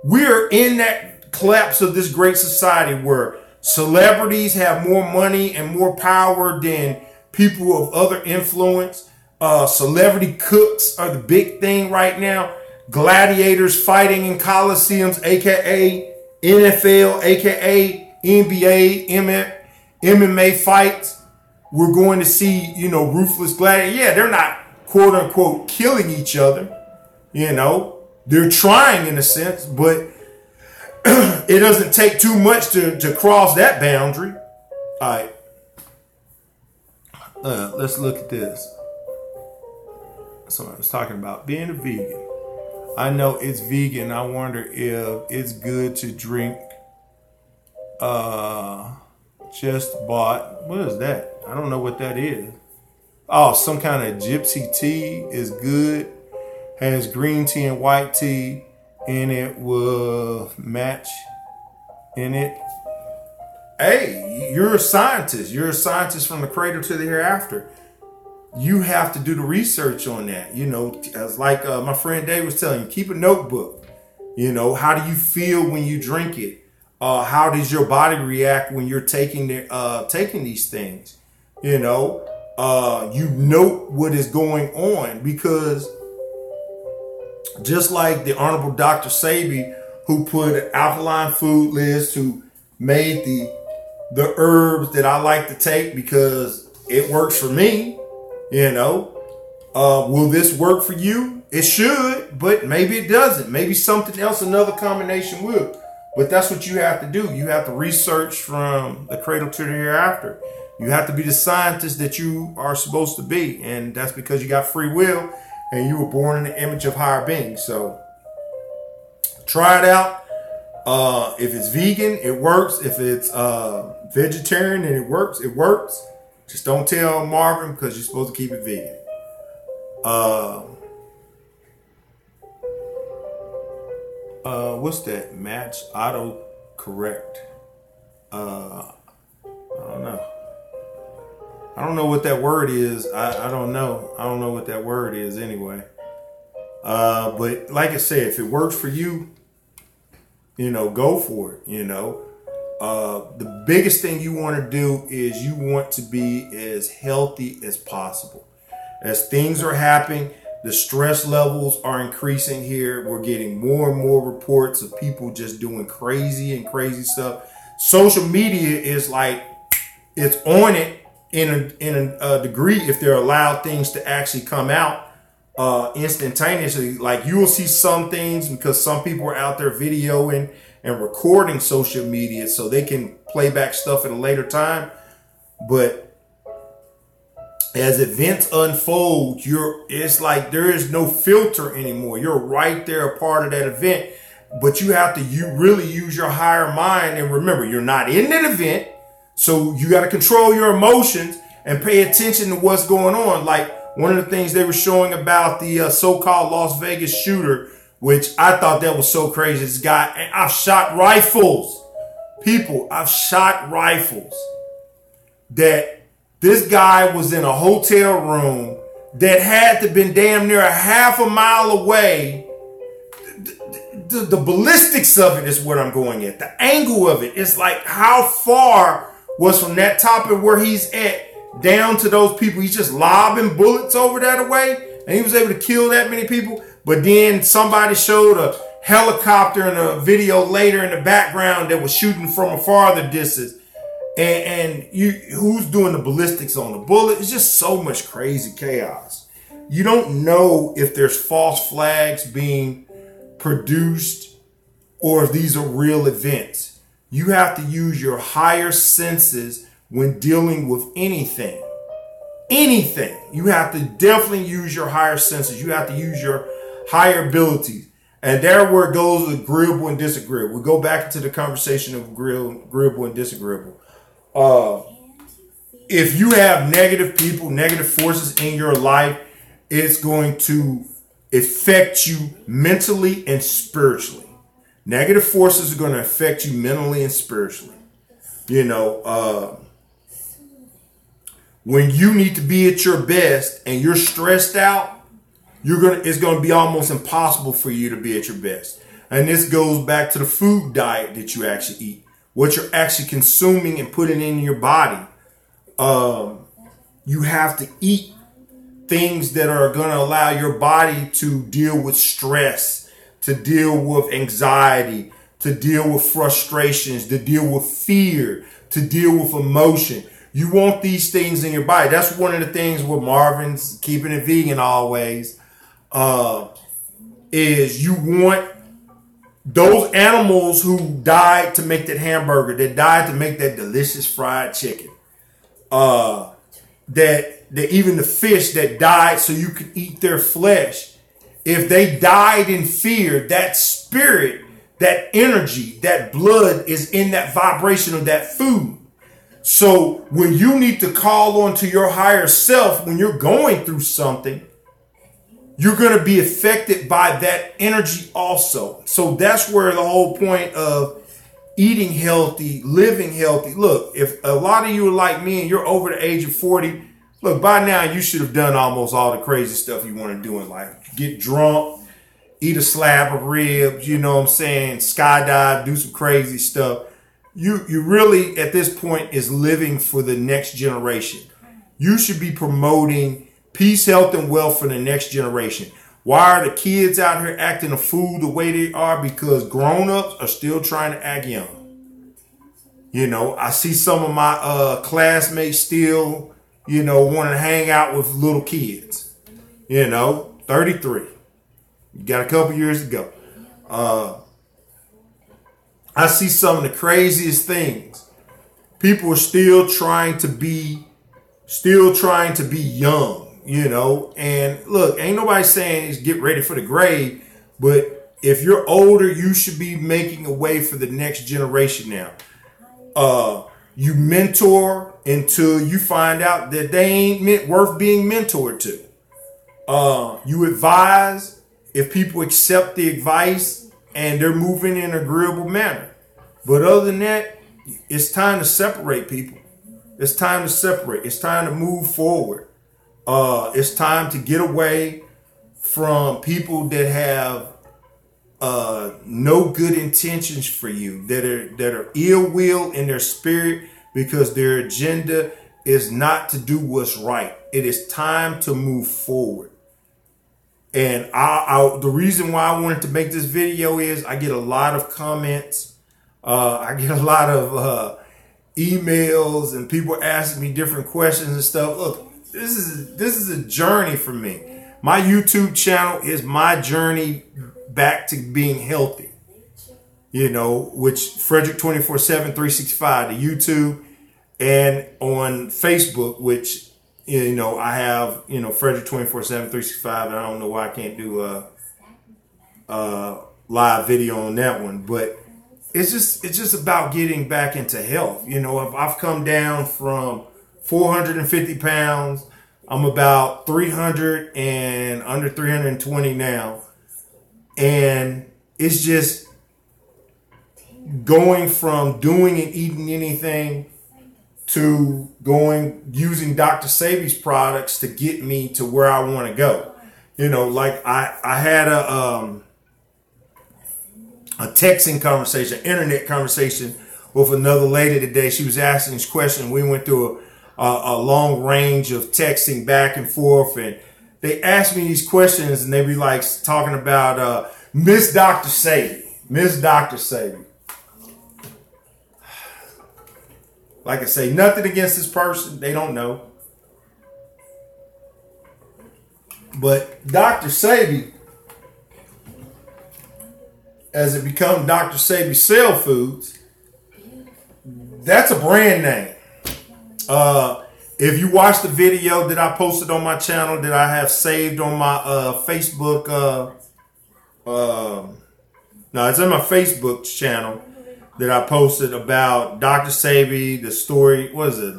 We're in that collapse of this great society where celebrities have more money and more power than people of other influence. Celebrity cooks are the big thing right now. Gladiators fighting in coliseums, aka NFL, aka NBA, MMA fights. We're going to see, you know, ruthless gladiators. Yeah, they're not quote unquote killing each other. You know, they're trying in a sense, but it doesn't take too much to cross that boundary. All right. Let's look at this. Somebody was talking about being a vegan. I know it's vegan. I wonder if it's good to drink just bought. What is that? I don't know what that is. Oh, some kind of gypsy tea is good. Has green tea and white tea in it, will match in it. Hey, you're a scientist. You're a scientist from the cradle to the hereafter. You have to do the research on that. You know, as like my friend Dave was telling you, keep a notebook. You know, how do you feel when you drink it? How does your body react when you're taking these things? You know, you note what is going on, because just like the Honorable Dr. Sebi, who put an alkaline food list, who made the herbs that I like to take because it works for me, you know, will this work for you? It should, but maybe it doesn't. Maybe something else, another combination will. But that's what you have to do. You have to research from the cradle to the hereafter. You have to be the scientist that you are supposed to be. And that's because you got free will and you were born in the image of higher beings. So try it out. If it's vegan, it works. If it's vegetarian and it works, it works. Just don't tell Marvin, because you're supposed to keep it vegan. What's that? Match auto correct. I don't know. I don't know what that word is. I don't know. I don't know what that word is anyway. But like I said, if it works for you, you know, go for it, you know. The biggest thing you want to do is you want to be as healthy as possible. As things are happening, the stress levels are increasing here. We're getting more and more reports of people just doing crazy and crazy stuff. Social media is like, it's on it in a degree if they're allowed things to actually come out instantaneously. Like, you will see some things because some people are out there videoing and recording social media so they can play back stuff at a later time. But as events unfold, it's like there is no filter anymore. You're right there, a part of that event. But you have to really use your higher mind. And remember, you're not in that event. So you got to control your emotions and pay attention to what's going on. Like one of the things they were showing about the so-called Las Vegas shooter, which I thought that was so crazy. This guy, and I've shot rifles. People, I've shot rifles. That this guy was in a hotel room that had to been damn near a half a mile away. The ballistics of it is what I'm going at. The angle of it. It's like how far was from that top of where he's at down to those people. He's just lobbing bullets over that way. And he was able to kill that many people. But then somebody showed a helicopter in a video later in the background that was shooting from a farther distance. And who's doing the ballistics on the bullet? It's just so much crazy chaos. You don't know if there's false flags being produced or if these are real events. You have to use your higher senses when dealing with anything. Anything. You have to definitely use your higher senses. You have to use your higher abilities. And there where it goes with agreeable and disagreeable. We go back into the conversation of agreeable and disagreeable. If you have negative people, negative forces in your life, it's going to affect you mentally and spiritually. Negative forces are going to affect you mentally and spiritually. You know, when you need to be at your best and you're stressed out, it's going to be almost impossible for you to be at your best. And this goes back to the food diet that you actually eat, what you're actually consuming and putting in your body. You have to eat things that are going to allow your body to deal with stress, to deal with anxiety, to deal with frustrations, to deal with fear, to deal with emotion. You want these things in your body. That's one of the things with Marvin's keeping it vegan always, is you want those animals who died to make that hamburger, that died to make that delicious fried chicken, that even the fish that died so you could eat their flesh, if they died in fear, that spirit, that energy, that blood is in that vibration of that food. So when you need to call on to your higher self, when you're going through something, you're going to be affected by that energy also. So that's where the whole point of eating healthy, living healthy. Look, if a lot of you are like me and you're over the age of 40, look, by now you should have done almost all the crazy stuff you want to do in life. Get drunk, eat a slab of ribs, you know what I'm saying, skydive, do some crazy stuff. You really, at this point, is living for the next generation. You should be promoting peace, health, and wealth for the next generation. Why are the kids out here acting a fool the way they are? Because grown-ups are still trying to act young. You know, I see some of my classmates still, you know, want to hang out with little kids. You know, 33. You got a couple years to go. I see some of the craziest things. People are still trying to be young, you know. And look, ain't nobody saying is get ready for the grave, but if you're older, you should be making a way for the next generation now. You mentor until you find out that they ain't worth being mentored to. You advise if people accept the advice and they're moving in an agreeable manner. But other than that, it's time to separate people. It's time to separate. It's time to move forward. It's time to get away from people that have no good intentions for you, that are ill will in their spirit because their agenda is not to do what's right. It is time to move forward. And the reason why I wanted to make this video is I get a lot of comments. I get a lot of emails and people asking me different questions and stuff. Look, this is a journey for me. My YouTube channel is my journey back to being healthy. You know, which Frederick 24/7 365, the YouTube, and on Facebook, which, you know, I have, you know, Frederick 24/7 365, and I don't know why I can't do a live video on that one, but it's just about getting back into health. You know, if I've come down from 450 pounds, I'm about 300 and under 320 now. And it's just going from doing and eating anything to using Dr. Sebi's products to get me to where I want to go. You know, like I had a texting conversation, internet conversation with another lady today. She was asking this question. We went through a long range of texting back and forth, and they asked me these questions, and they be like talking about Miss Dr. Sebi. Miss Dr. Sebi. Like I say, nothing against this person. They don't know. But Dr. Sebi, as it becomes Dr. Sebi Cell Foods, that's a brand name. If you watch the video that I posted on my channel that I have saved on my Facebook, no, it's in my Facebook channel that I posted about Dr. Sebi, the story, what is it?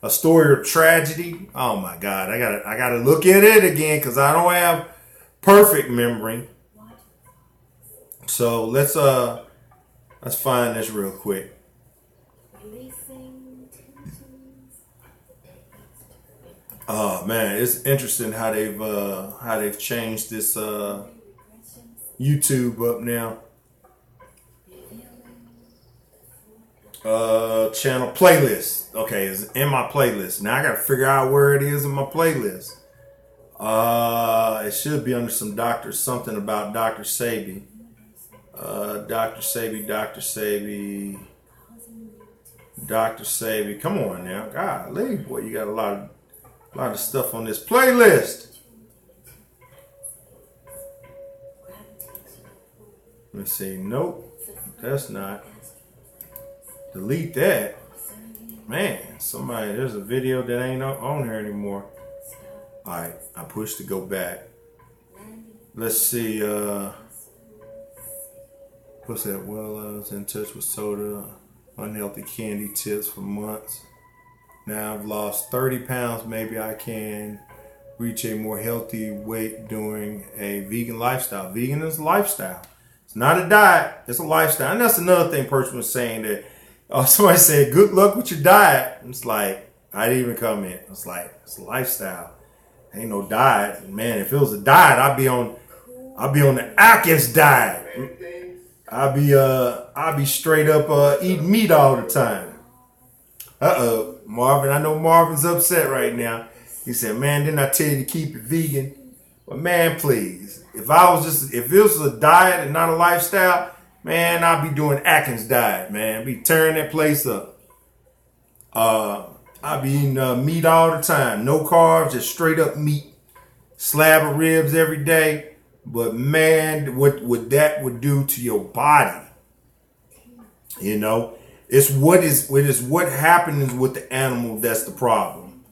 A story of tragedy. Oh my God, I gotta look at it again because I don't have perfect memory. So let's find this real quick. Oh man, it's interesting how they've changed this YouTube up now. Channel playlist. Okay, it's in my playlist. Now I gotta figure out where it is in my playlist. It should be under something about Dr. Sebi. Dr. Sebi. Come on now. Golly, boy, you got a lot of stuff on this playlist. Let me see. Nope, that's not. Delete that. Man, there's a video that ain't on here anymore. Alright, I pushed to go back. Let's see, what's that? Well, I was in touch with soda, unhealthy candy tips for months. Now I've lost 30 pounds. Maybe I can reach a more healthy weight doing a vegan lifestyle. Vegan is a lifestyle. It's not a diet. It's a lifestyle. And that's another thing person was saying that somebody said, good luck with your diet. It's like, I didn't even comment. It's like, it's a lifestyle. Ain't no diet. Man, if it was a diet, I'd be on the Atkins diet. I'd be straight up eating meat all the time. Uh-oh, Marvin, I know Marvin's upset right now. He said, man, didn't I tell you to keep it vegan? But man, please, if it was a diet and not a lifestyle, man, I'd be doing Atkins diet, man. I'd be tearing that place up. I'd be eating meat all the time. No carbs, just straight up meat. Slab of ribs every day. But man, what that would do to your body, you know? It's what happens with the animal that's the problem.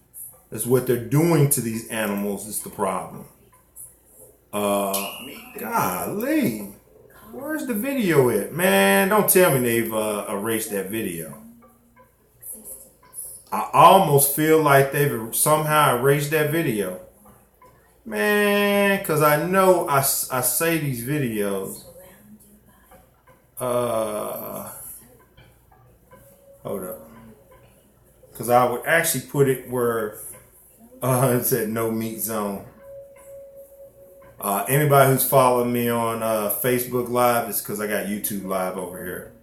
It's what they're doing to these animals is the problem. Golly. Where's the video at? Man, don't tell me they've erased that video. I almost feel like they've somehow erased that video. Man, because I know I say these videos. Hold up. Because I would actually put it where it said no meat zone. Anybody who's following me on Facebook Live, it's because I got YouTube Live over here.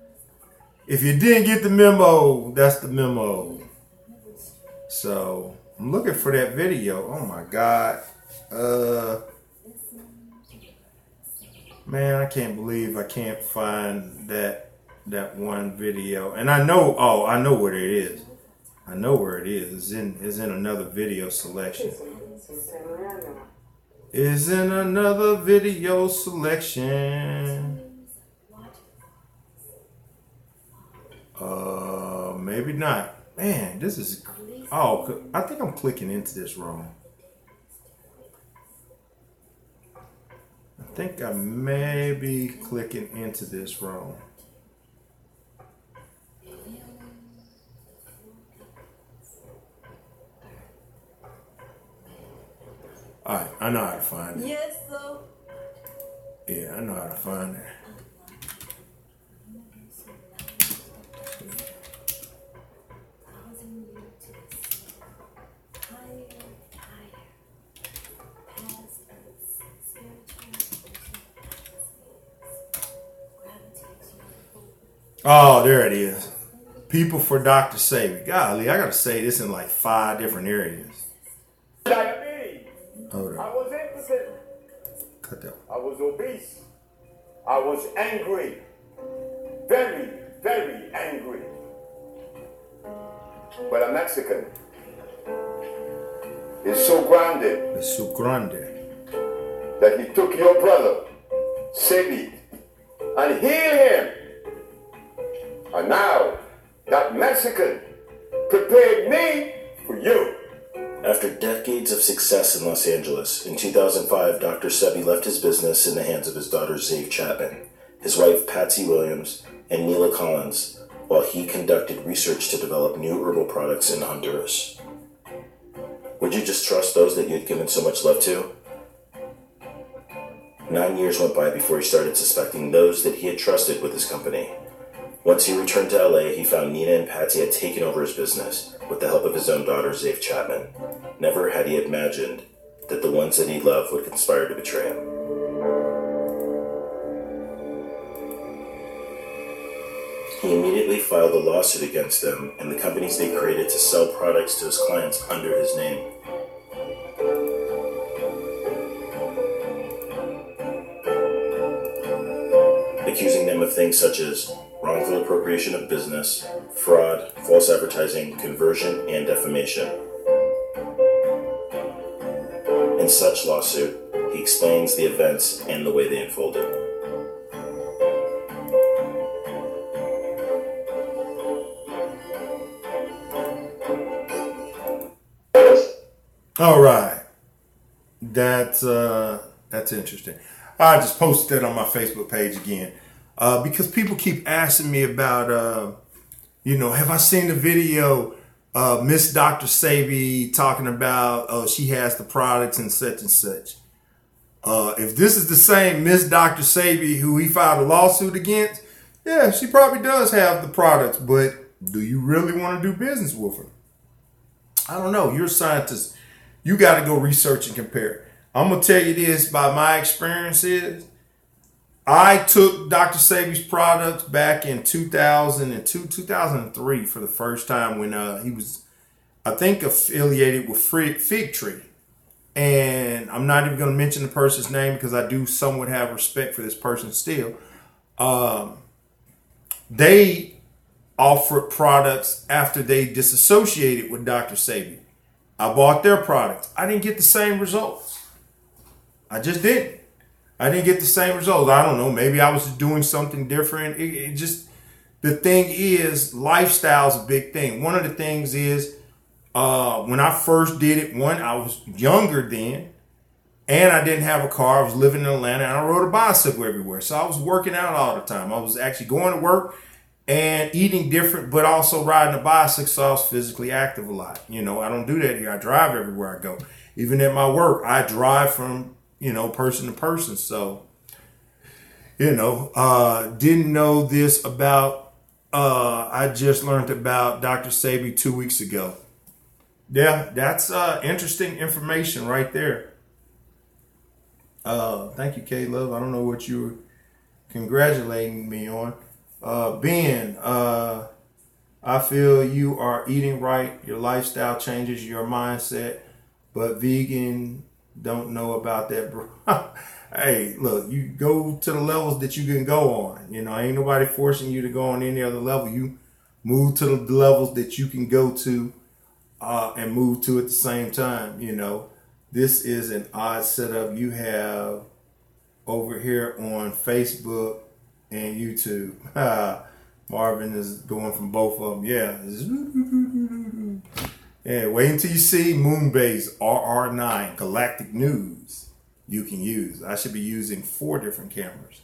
If you didn't get the memo, that's the memo. So I'm looking for that video. Oh my God. Man, I can't believe I can't find that one video. And I know, I know where it is. I know where it is. It's in another video selection. Is in another video selection. Maybe not. Man, this is, I think I'm clicking into this wrong. I think I may be clicking into this wrong. Alright, I know how to find it. Yes, sir. Yeah, I know how to find it. Oh, there it is. People for Dr. Sebi. Golly, I gotta say this in like 5 different areas. Hold on. I was impotent. Cut that. I was obese. I was angry. Very, very angry. but a Mexican is so grounded Es su grande. that he took your brother, Sebi, and healed him. And now, that Mexican prepared me for you. After decades of success in Los Angeles, in 2005, Dr. Sebi left his business in the hands of his daughter, Zave Chapman, his wife, Patsy Williams, and Neela Collins, while he conducted research to develop new herbal products in Honduras. Would you just trust those that you had given so much love to? 9 years went by before he started suspecting those that he had trusted with his company. Once he returned to LA, he found Nina and Patsy had taken over his business with the help of his own daughter, Zave Chapman. Never had he imagined that the ones that he loved would conspire to betray him. He immediately filed a lawsuit against them and the companies they created to sell products to his clients under his name. Accusing them of things such as wrongful appropriation of business, fraud, false advertising, conversion, and defamation. In such lawsuit, he explains the events and the way they unfolded. All right, that's interesting. I just posted that on my Facebook page again because people keep asking me about, have I seen the video Miss Dr. Sebi talking about, oh, she has the products and such and such. If this is the same Miss Dr. Sebi who he filed a lawsuit against, yeah, she probably does have the products, but do you really want to do business with her? I don't know. You're a scientist. You got to go research and compare. I'm going to tell you this by my experiences. I took Dr. Sebi's products back in 2002, 2003 for the first time when he was, I think, affiliated with Fig Tree. And I'm not even going to mention the person's name because I do somewhat have respect for this person still. They offered products after they disassociated with Dr. Sebi. I bought their products. I didn't get the same results. I just didn't. I didn't get the same results. I don't know. Maybe I was doing something different. It just, the thing is, lifestyle is a big thing. One of the things is, when I first did it, I was younger then, and I didn't have a car. I was living in Atlanta, and I rode a bicycle everywhere. So I was working out all the time. I was actually going to work and eating different, but also riding a bicycle, so I was physically active a lot. I don't do that here. I drive everywhere I go. Even at my work, I drive from, person to person. So, didn't know this about, I just learned about Dr. Sebi 2 weeks ago. Yeah, that's interesting information right there. Thank you, K-Love. I don't know what you were congratulating me on. Ben, I feel you are eating right. Your lifestyle changes your mindset, but vegan don't know about that, bro. Hey, look, you go to the levels that you can go on. Ain't nobody forcing you to go on any other level. You move to the levels that you can go to and move to at the same time. This is an odd setup you have over here on Facebook and YouTube. Marvin is going from both of them. Yeah. Yeah, wait until you see Moonbase RR9 Galactic News you can use. I should be using 4 different cameras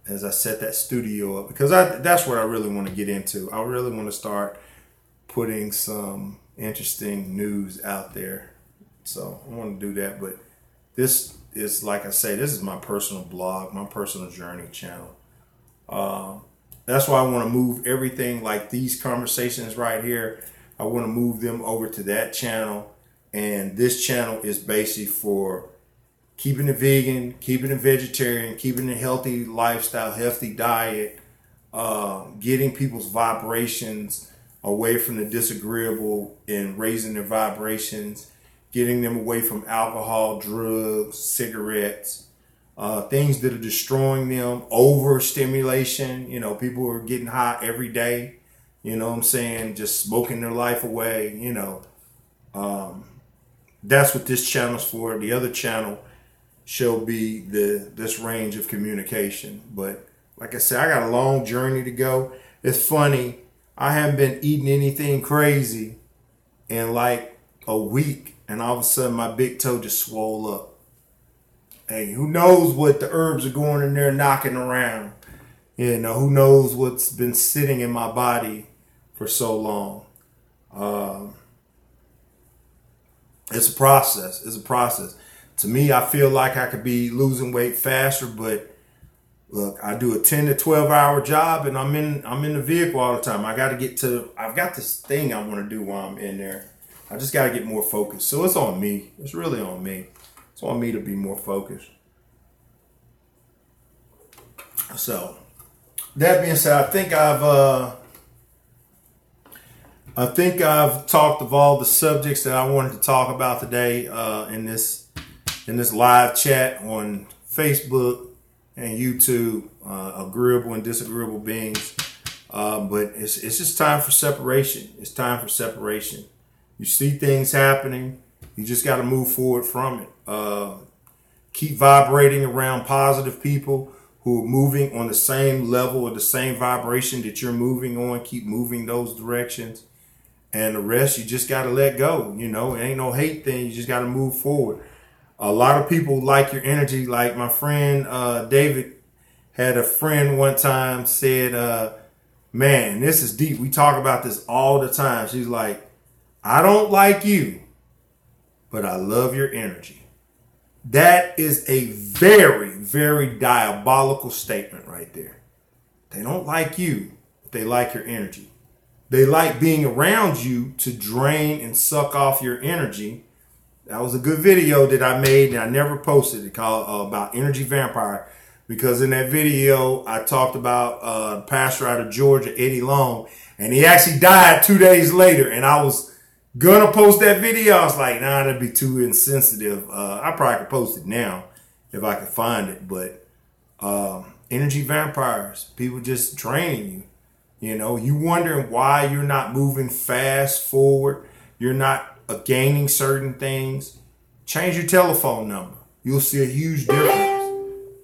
as I set that studio up, because that's what I really want to get into. I really want to start putting some interesting news out there. So I want to do that. But this is, like I say, this is my personal blog, my personal journey channel. That's why I want to move everything like these conversations right here. I want to move them over to that channel. And this channel is basically for keeping it vegan, keeping it vegetarian, keeping a healthy lifestyle, healthy diet, getting people's vibrations away from the disagreeable and raising their vibrations, getting them away from alcohol, drugs, cigarettes, things that are destroying them, overstimulation. People are getting high every day. you know what I'm saying, just smoking their life away, you know. That's what this channel's for. The other channel shall be this range of communication. But like I said, I got a long journey to go. It's funny, I haven't been eating anything crazy in like a week, and all of a sudden my big toe just swole up. Hey, who knows what the herbs are going in there knocking around? You know, who knows what's been sitting in my body for so long. It's a process. It's a process. To me, I feel like I could be losing weight faster, but look, I do a 10 to 12 hour job, and I'm in the vehicle all the time. I've got this thing I want to do while I'm in there. I just got to get more focused. So it's on me. It's really on me. It's on me to be more focused. So that being said, I think I've talked of all the subjects that I wanted to talk about today in this live chat on Facebook and YouTube, Agreeable and Disagreeable Beings. But it's just time for separation. It's time for separation. You see things happening. You just got to move forward from it. Keep vibrating around positive people who are moving on the same level or the same vibration that you're moving on. Keep moving those directions. And the rest, you just got to let go. You know, it ain't no hate thing. You just got to move forward. A lot of people like your energy. Like my friend David had a friend one time said, man, this is deep. We talk about this all the time. She's like, I don't like you, but I love your energy. That is a very, very diabolical statement right there. They don't like you, but they like your energy. They like being around you to drain and suck off your energy. That was a good video that I made, and I never posted it, called about energy vampire. Because in that video, I talked about pastor out of Georgia, Eddie Long, and he actually died 2 days later. And I was gonna post that video. I was like, nah, that'd be too insensitive. I probably could post it now if I could find it. But energy vampires, people just draining you. You know, you wondering why you're not moving fast forward. You're not gaining certain things. Change your telephone number. You'll see a huge difference.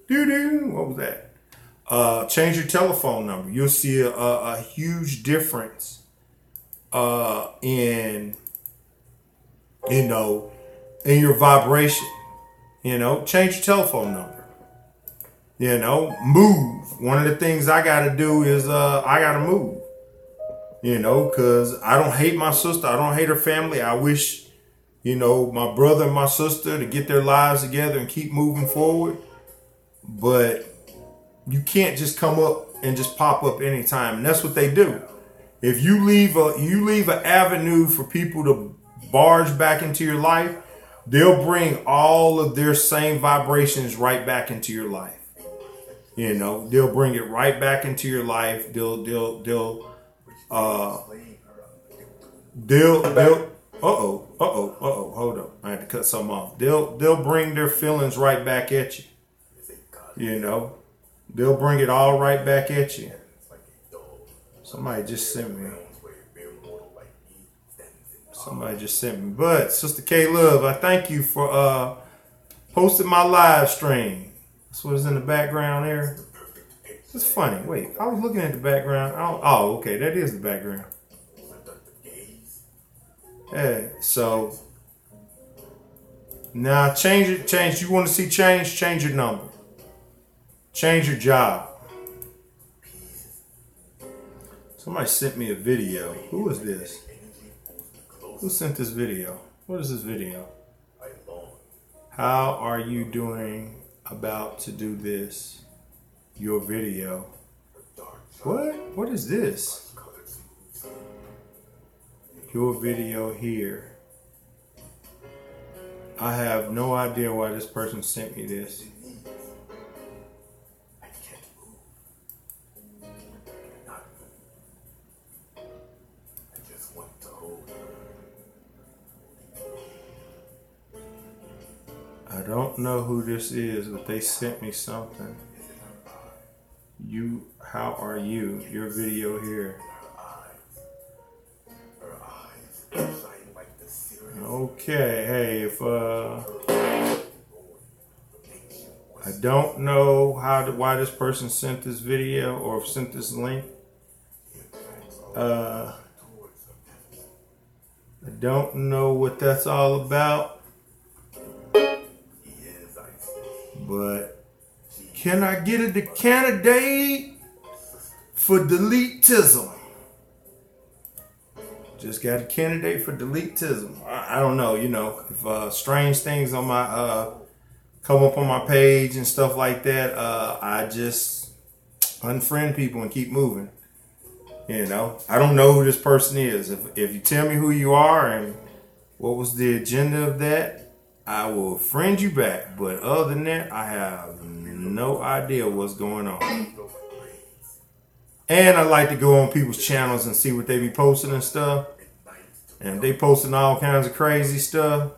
Doo-doo. What was that? Change your telephone number. You'll see a huge difference in your vibration. You know, change your telephone number. You know, move. One of the things I got to do is I got to move. You know, because I don't hate my sister. I don't hate her family. I wish, you know, my brother and my sister to get their lives together and keep moving forward. But you can't just come up and just pop up anytime. And that's what they do. If you leave an avenue for people to barge back into your life, they'll bring all of their same vibrations right back into your life. You know, they'll bring it right back into your life. Hold up. I had to cut something off. They'll bring their feelings right back at you. You know, they'll bring it all right back at you. Somebody just sent me. But Sister K Love, I thank you for posting my live stream. That's what is in the background there. It's funny. Wait, I was looking at the background. Oh, okay, that is the background. Yeah, so now change it. You want to see change? Change your number. Change your job. Somebody sent me a video. Who is this? Who sent this video? What is this video? How are you doing about to do this? Your video. What? What is this? Your video here. I have no idea why this person sent me this. I don't know who this is, but they sent me something. How are you? Your video here. Okay, hey, if I don't know why this person sent this video or sent this link. I don't know what that's all about. But can I get a candidate for deletism? Just got a candidate for deletism. I don't know, you know, if strange things on my come up on my page and stuff like that, I just unfriend people and keep moving. You know, I don't know who this person is. If you tell me who you are and what was the agenda of that, I will friend you back. But other than that, I have no idea what's going on. And I like to go on people's channels and see what they be posting and stuff. And they posting all kinds of crazy stuff.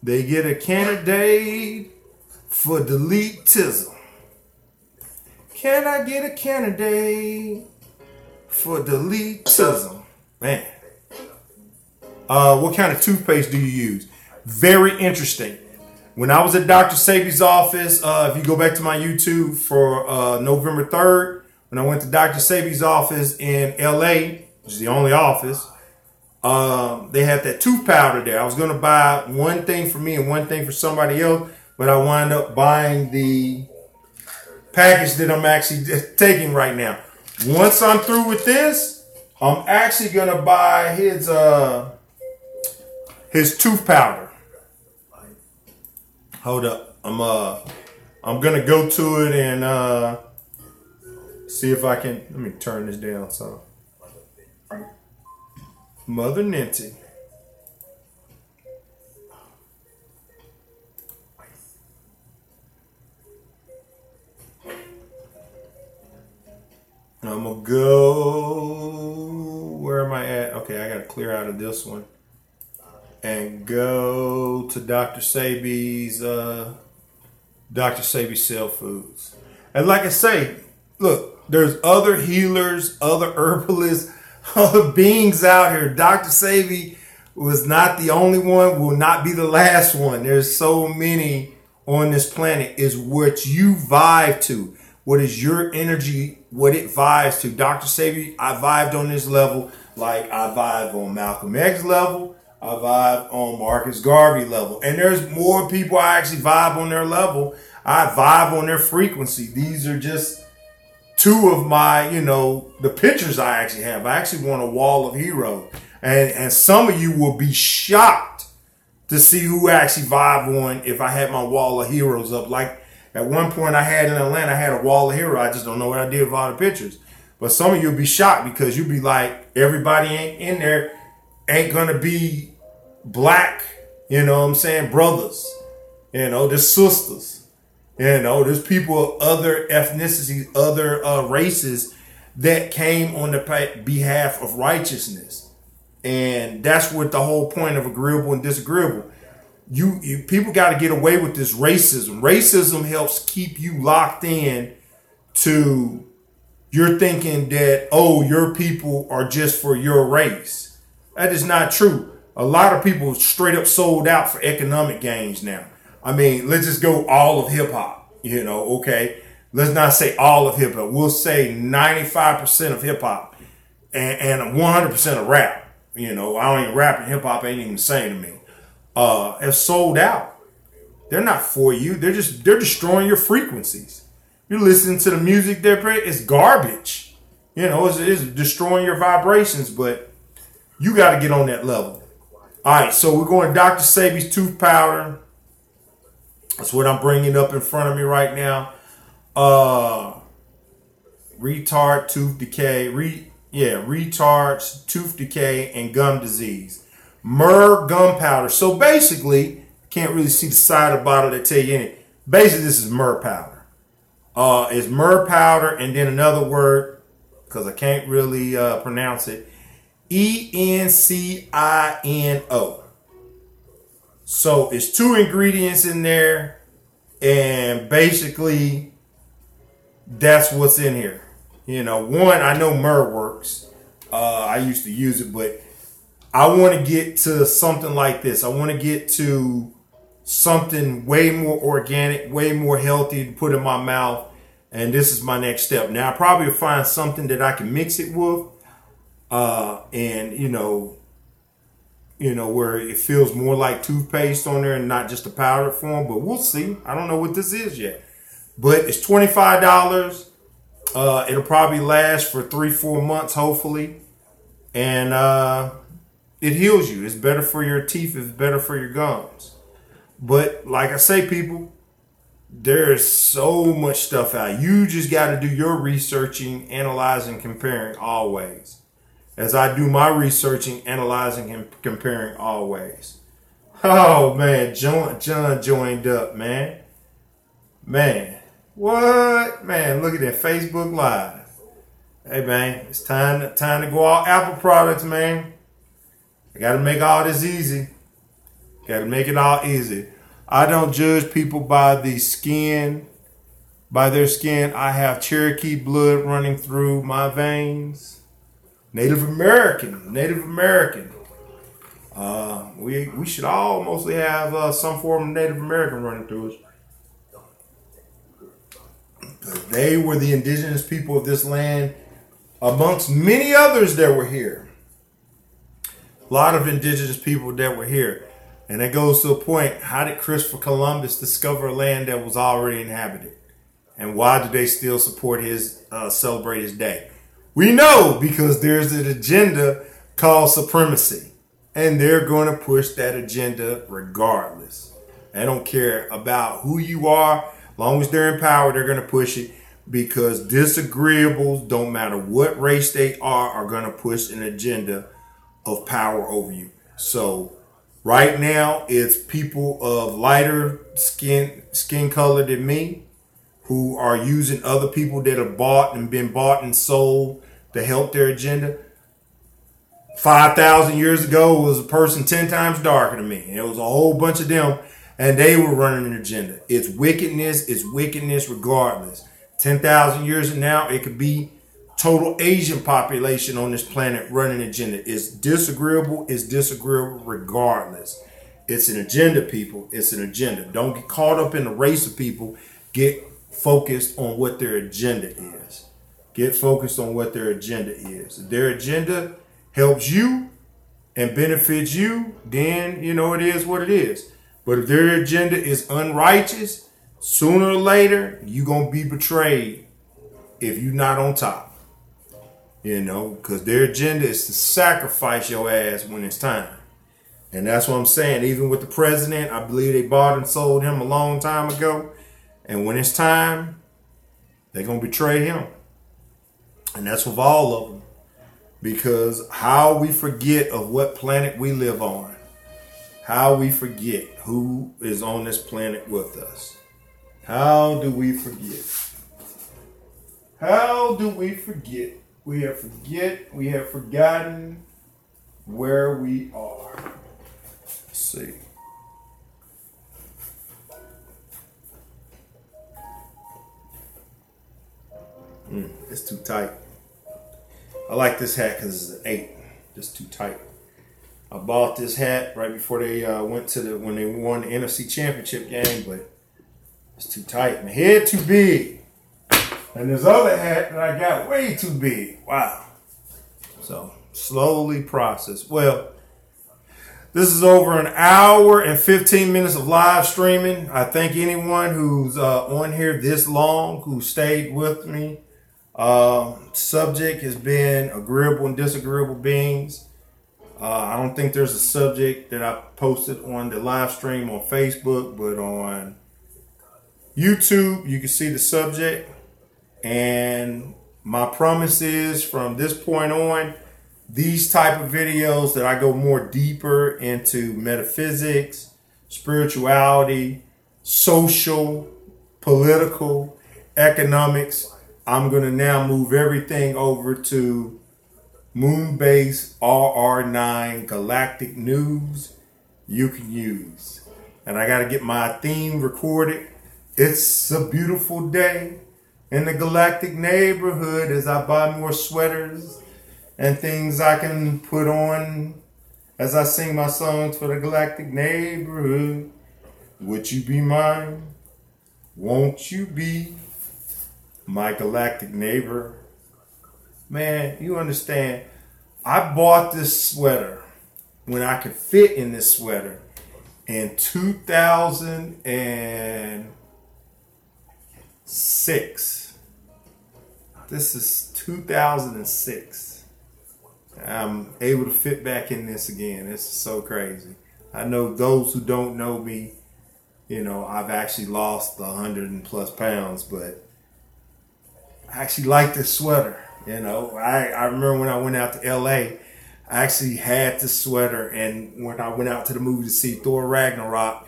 They get a candidate for deletism. Can I get a candidate for deletism? Man. What kind of toothpaste do you use? Very interesting. When I was at Dr. Sebi's office, if you go back to my YouTube for November 3rd, when I went to Dr. Sebi's office in LA, which is the only office, they had that tooth powder there. I was going to buy one thing for me and one thing for somebody else, but I wound up buying the package that I'm actually taking right now. Once I'm through with this, I'm actually going to buy his tooth powder. Hold up. I'm going to go to it and see if I can. Let me turn this down so. Mother Ninty. I'm gonna go. Where am I at? Okay, I gotta clear out of this one and go to Dr. Sebi's Cell Foods. And like I say, look, there's other healers, other herbalists, other beings out here. Dr. Sebi was not the only one, will not be the last one. There's so many on this planet. Is what you vibe to. What is your energy, what it vibes to. Dr. Sebi, I vibed on this level like I vibe on Malcolm X level. I vibe on Marcus Garvey level. And there's more people I actually vibe on their level. I vibe on their frequency. These are just two of my, you know, the pictures I actually have. I actually want a wall of heroes. And some of you will be shocked to see who actually vibe on if I had my wall of heroes up. Like at one point I had in Atlanta, I had a wall of heroes. I just don't know what I did with all the pictures. But some of you will be shocked because you'll be like, everybody ain't in there ain't going to be black, you know what I'm saying, brothers. You know, there's sisters. You know, there's people of other ethnicities, other races that came on the behalf of righteousness. And that's what the whole point of agreeable and disagreeable. You people got to get away with this racism. Racism helps keep you locked in to you're thinking that, oh, your people are just for your race. That is not true. A lot of people straight up sold out for economic gains now. I mean, let's just go all of hip hop, you know, okay? Let's not say all of hip hop. We'll say 95% of hip hop and 100% of rap. You know, I don't even rap and hip hop ain't even the same to me. Have sold out. They're not for you. They're destroying your frequencies. You're listening to the music they're playing. It's garbage. You know, it's destroying your vibrations, but you got to get on that level. All right, so we're going to Dr. Sebi's tooth powder. That's what I'm bringing up in front of me right now. Retard tooth decay. Retards tooth decay and gum disease. Myrrh gum powder. So basically, can't really see the side of the bottle that tell you anything. Basically, this is myrrh powder. It's myrrh powder and then another word, because I can't really pronounce it. ENCINO. So it's 2 ingredients in there, and basically that's what's in here. You know, one, I know myrrh works. I used to use it, but I want to get to something like this. I want to get to something way more organic, way more healthy to put in my mouth. And this is my next step. Now, I probably will find something that I can mix it with. And, where it feels more like toothpaste on there and not just a powdered form. But we'll see. I don't know what this is yet. But it's $25. It'll probably last for 3-4 months, hopefully. And it heals you. It's better for your teeth. It's better for your gums. But like I say, people, there's so much stuff out. You just got to do your researching, analyzing, comparing always. As I do my researching, analyzing, and comparing always. Oh, man. John joined up, man. Man. What? Man, look at that Facebook Live. Hey, man, it's time to go all Apple products, man. I got to make all this easy. Got to make it all easy. I don't judge people by the skin, by their skin. I have Cherokee blood running through my veins. Native American. We should all mostly have some form of Native American running through us. They were the indigenous people of this land, amongst many others that were here. A lot of indigenous people that were here. And that goes to a point, how did Christopher Columbus discover a land that was already inhabited? And why do they still support celebrate his day? We know because there's an agenda called supremacy. And they're going to push that agenda regardless. They don't care about who you are. As long as they're in power, they're going to push it, because disagreeables, don't matter what race they are going to push an agenda of power over you. So right now, it's people of lighter skin color than me who are using other people that have been bought and sold to help their agenda. 5,000 years ago, it was a person 10 times darker than me. And it was a whole bunch of them. And they were running an agenda. It's wickedness regardless. 10,000 years from now, it could be total Asian population on this planet running an agenda. It's disagreeable regardless. It's an agenda, people. It's an agenda. Don't get caught up in the race of people. Get focused on what their agenda is. Get focused on what their agenda is. If their agenda helps you and benefits you, then it is what it is. But if their agenda is unrighteous, sooner or later, you're going to be betrayed if you're not on top. Because their agenda is to sacrifice your ass when it's time. And that's what I'm saying. Even with the president, I believe they bought and sold him a long time ago. And when it's time, they're going to betray him. And that's with all of them. Because how we forget of what planet we live on. How we forget who is on this planet with us. How do we forget? How do we forget? We have forgotten where we are. Let's see. It's too tight. I like this hat because it's an 8. Just too tight. I bought this hat right before they when they won the NFC Championship game, but it's too tight. My head too big. And this other hat that I got way too big. Wow. So slowly process. Well, this is over an hour and 15 minutes of live streaming. I thank anyone who's on here this long, who stayed with me. Subject has been agreeable and disagreeable beings. I don't think there's a subject that I posted on the live stream on Facebook, but on YouTube, you can see the subject. And my promise is from this point on, these type of videos that I go more deeper into metaphysics, spirituality, social, political, economics, I'm going to now move everything over to moon-based RR9 galactic news you can use. And I got to get my theme recorded. It's a beautiful day in the galactic neighborhood as I buy more sweaters and things I can put on as I sing my songs for the galactic neighborhood. Would you be mine? Won't you be my galactic neighbor? Man, you understand, I bought this sweater when I could fit in this sweater in 2006. This is 2006. I'm able to fit back in this again. This is so crazy. I know those who don't know me, you know, I've actually lost 100+ pounds, but I actually like this sweater. You know, I remember when I went out to LA, I actually had this sweater, and when I went out to the movie to see Thor Ragnarok,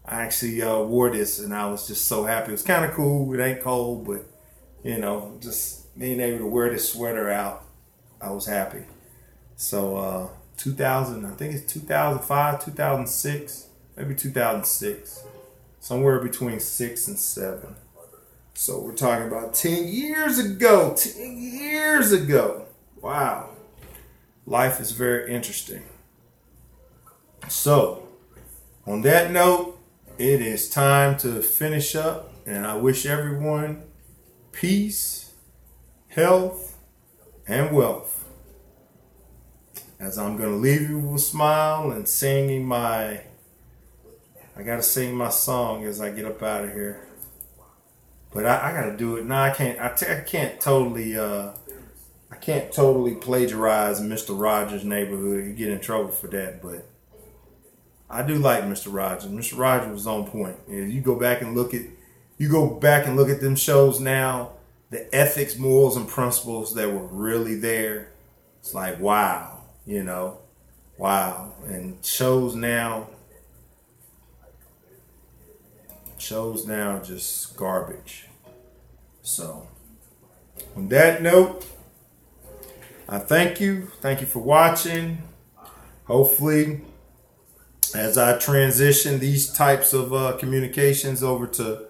I actually wore this, and I was just so happy. It was kind of cool. It ain't cold, but, you know, just being able to wear this sweater out, I was happy. So 2000, I think it's 2005, 2006, maybe 2006. Somewhere between 6 and 7. So we're talking about 10 years ago. 10 years ago. Wow. Life is very interesting. So, on that note, it is time to finish up. And I wish everyone peace, health, and wealth. As I'm going to leave you with a smile and singing I got to sing my song as I get up out of here. But I got to do it. No, I can't. I can't totally plagiarize Mr. Rogers' Neighborhood. You get in trouble for that, but I do like Mr. Rogers. Mr. Rogers was on point. You go back and look at them shows now, the ethics, morals, and principles that were really there. It's like, wow, you know, wow. And shows now just garbage. So, on that note, I thank you. Thank you for watching. Hopefully, as I transition these types of communications over to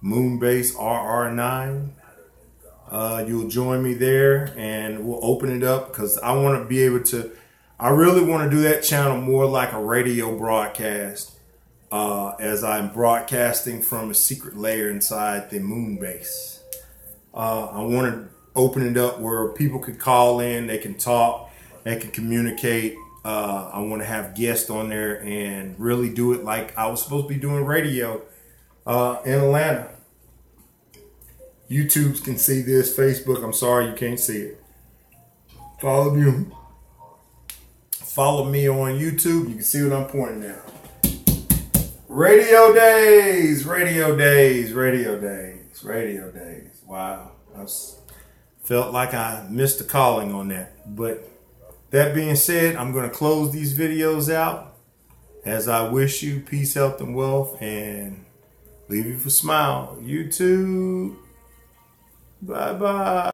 Moonbase RR9, you'll join me there, and we'll open it up, because I want to be able to, I really want to do that channel more like a radio broadcast, as I'm broadcasting from a secret layer inside the Moonbase. I want to open it up where people could call in, they can talk, they can communicate. I want to have guests on there and really do it like I was supposed to be doing radio in Atlanta. YouTube can see this. Facebook, I'm sorry you can't see it. Follow me on YouTube. You can see what I'm pointing at. Radio days, radio days, radio days, radio days. Wow. I felt like I missed a calling on that. But that being said, I'm going to close these videos out as I wish you peace, health, and wealth, and leave you with a smile. YouTube. Bye-bye.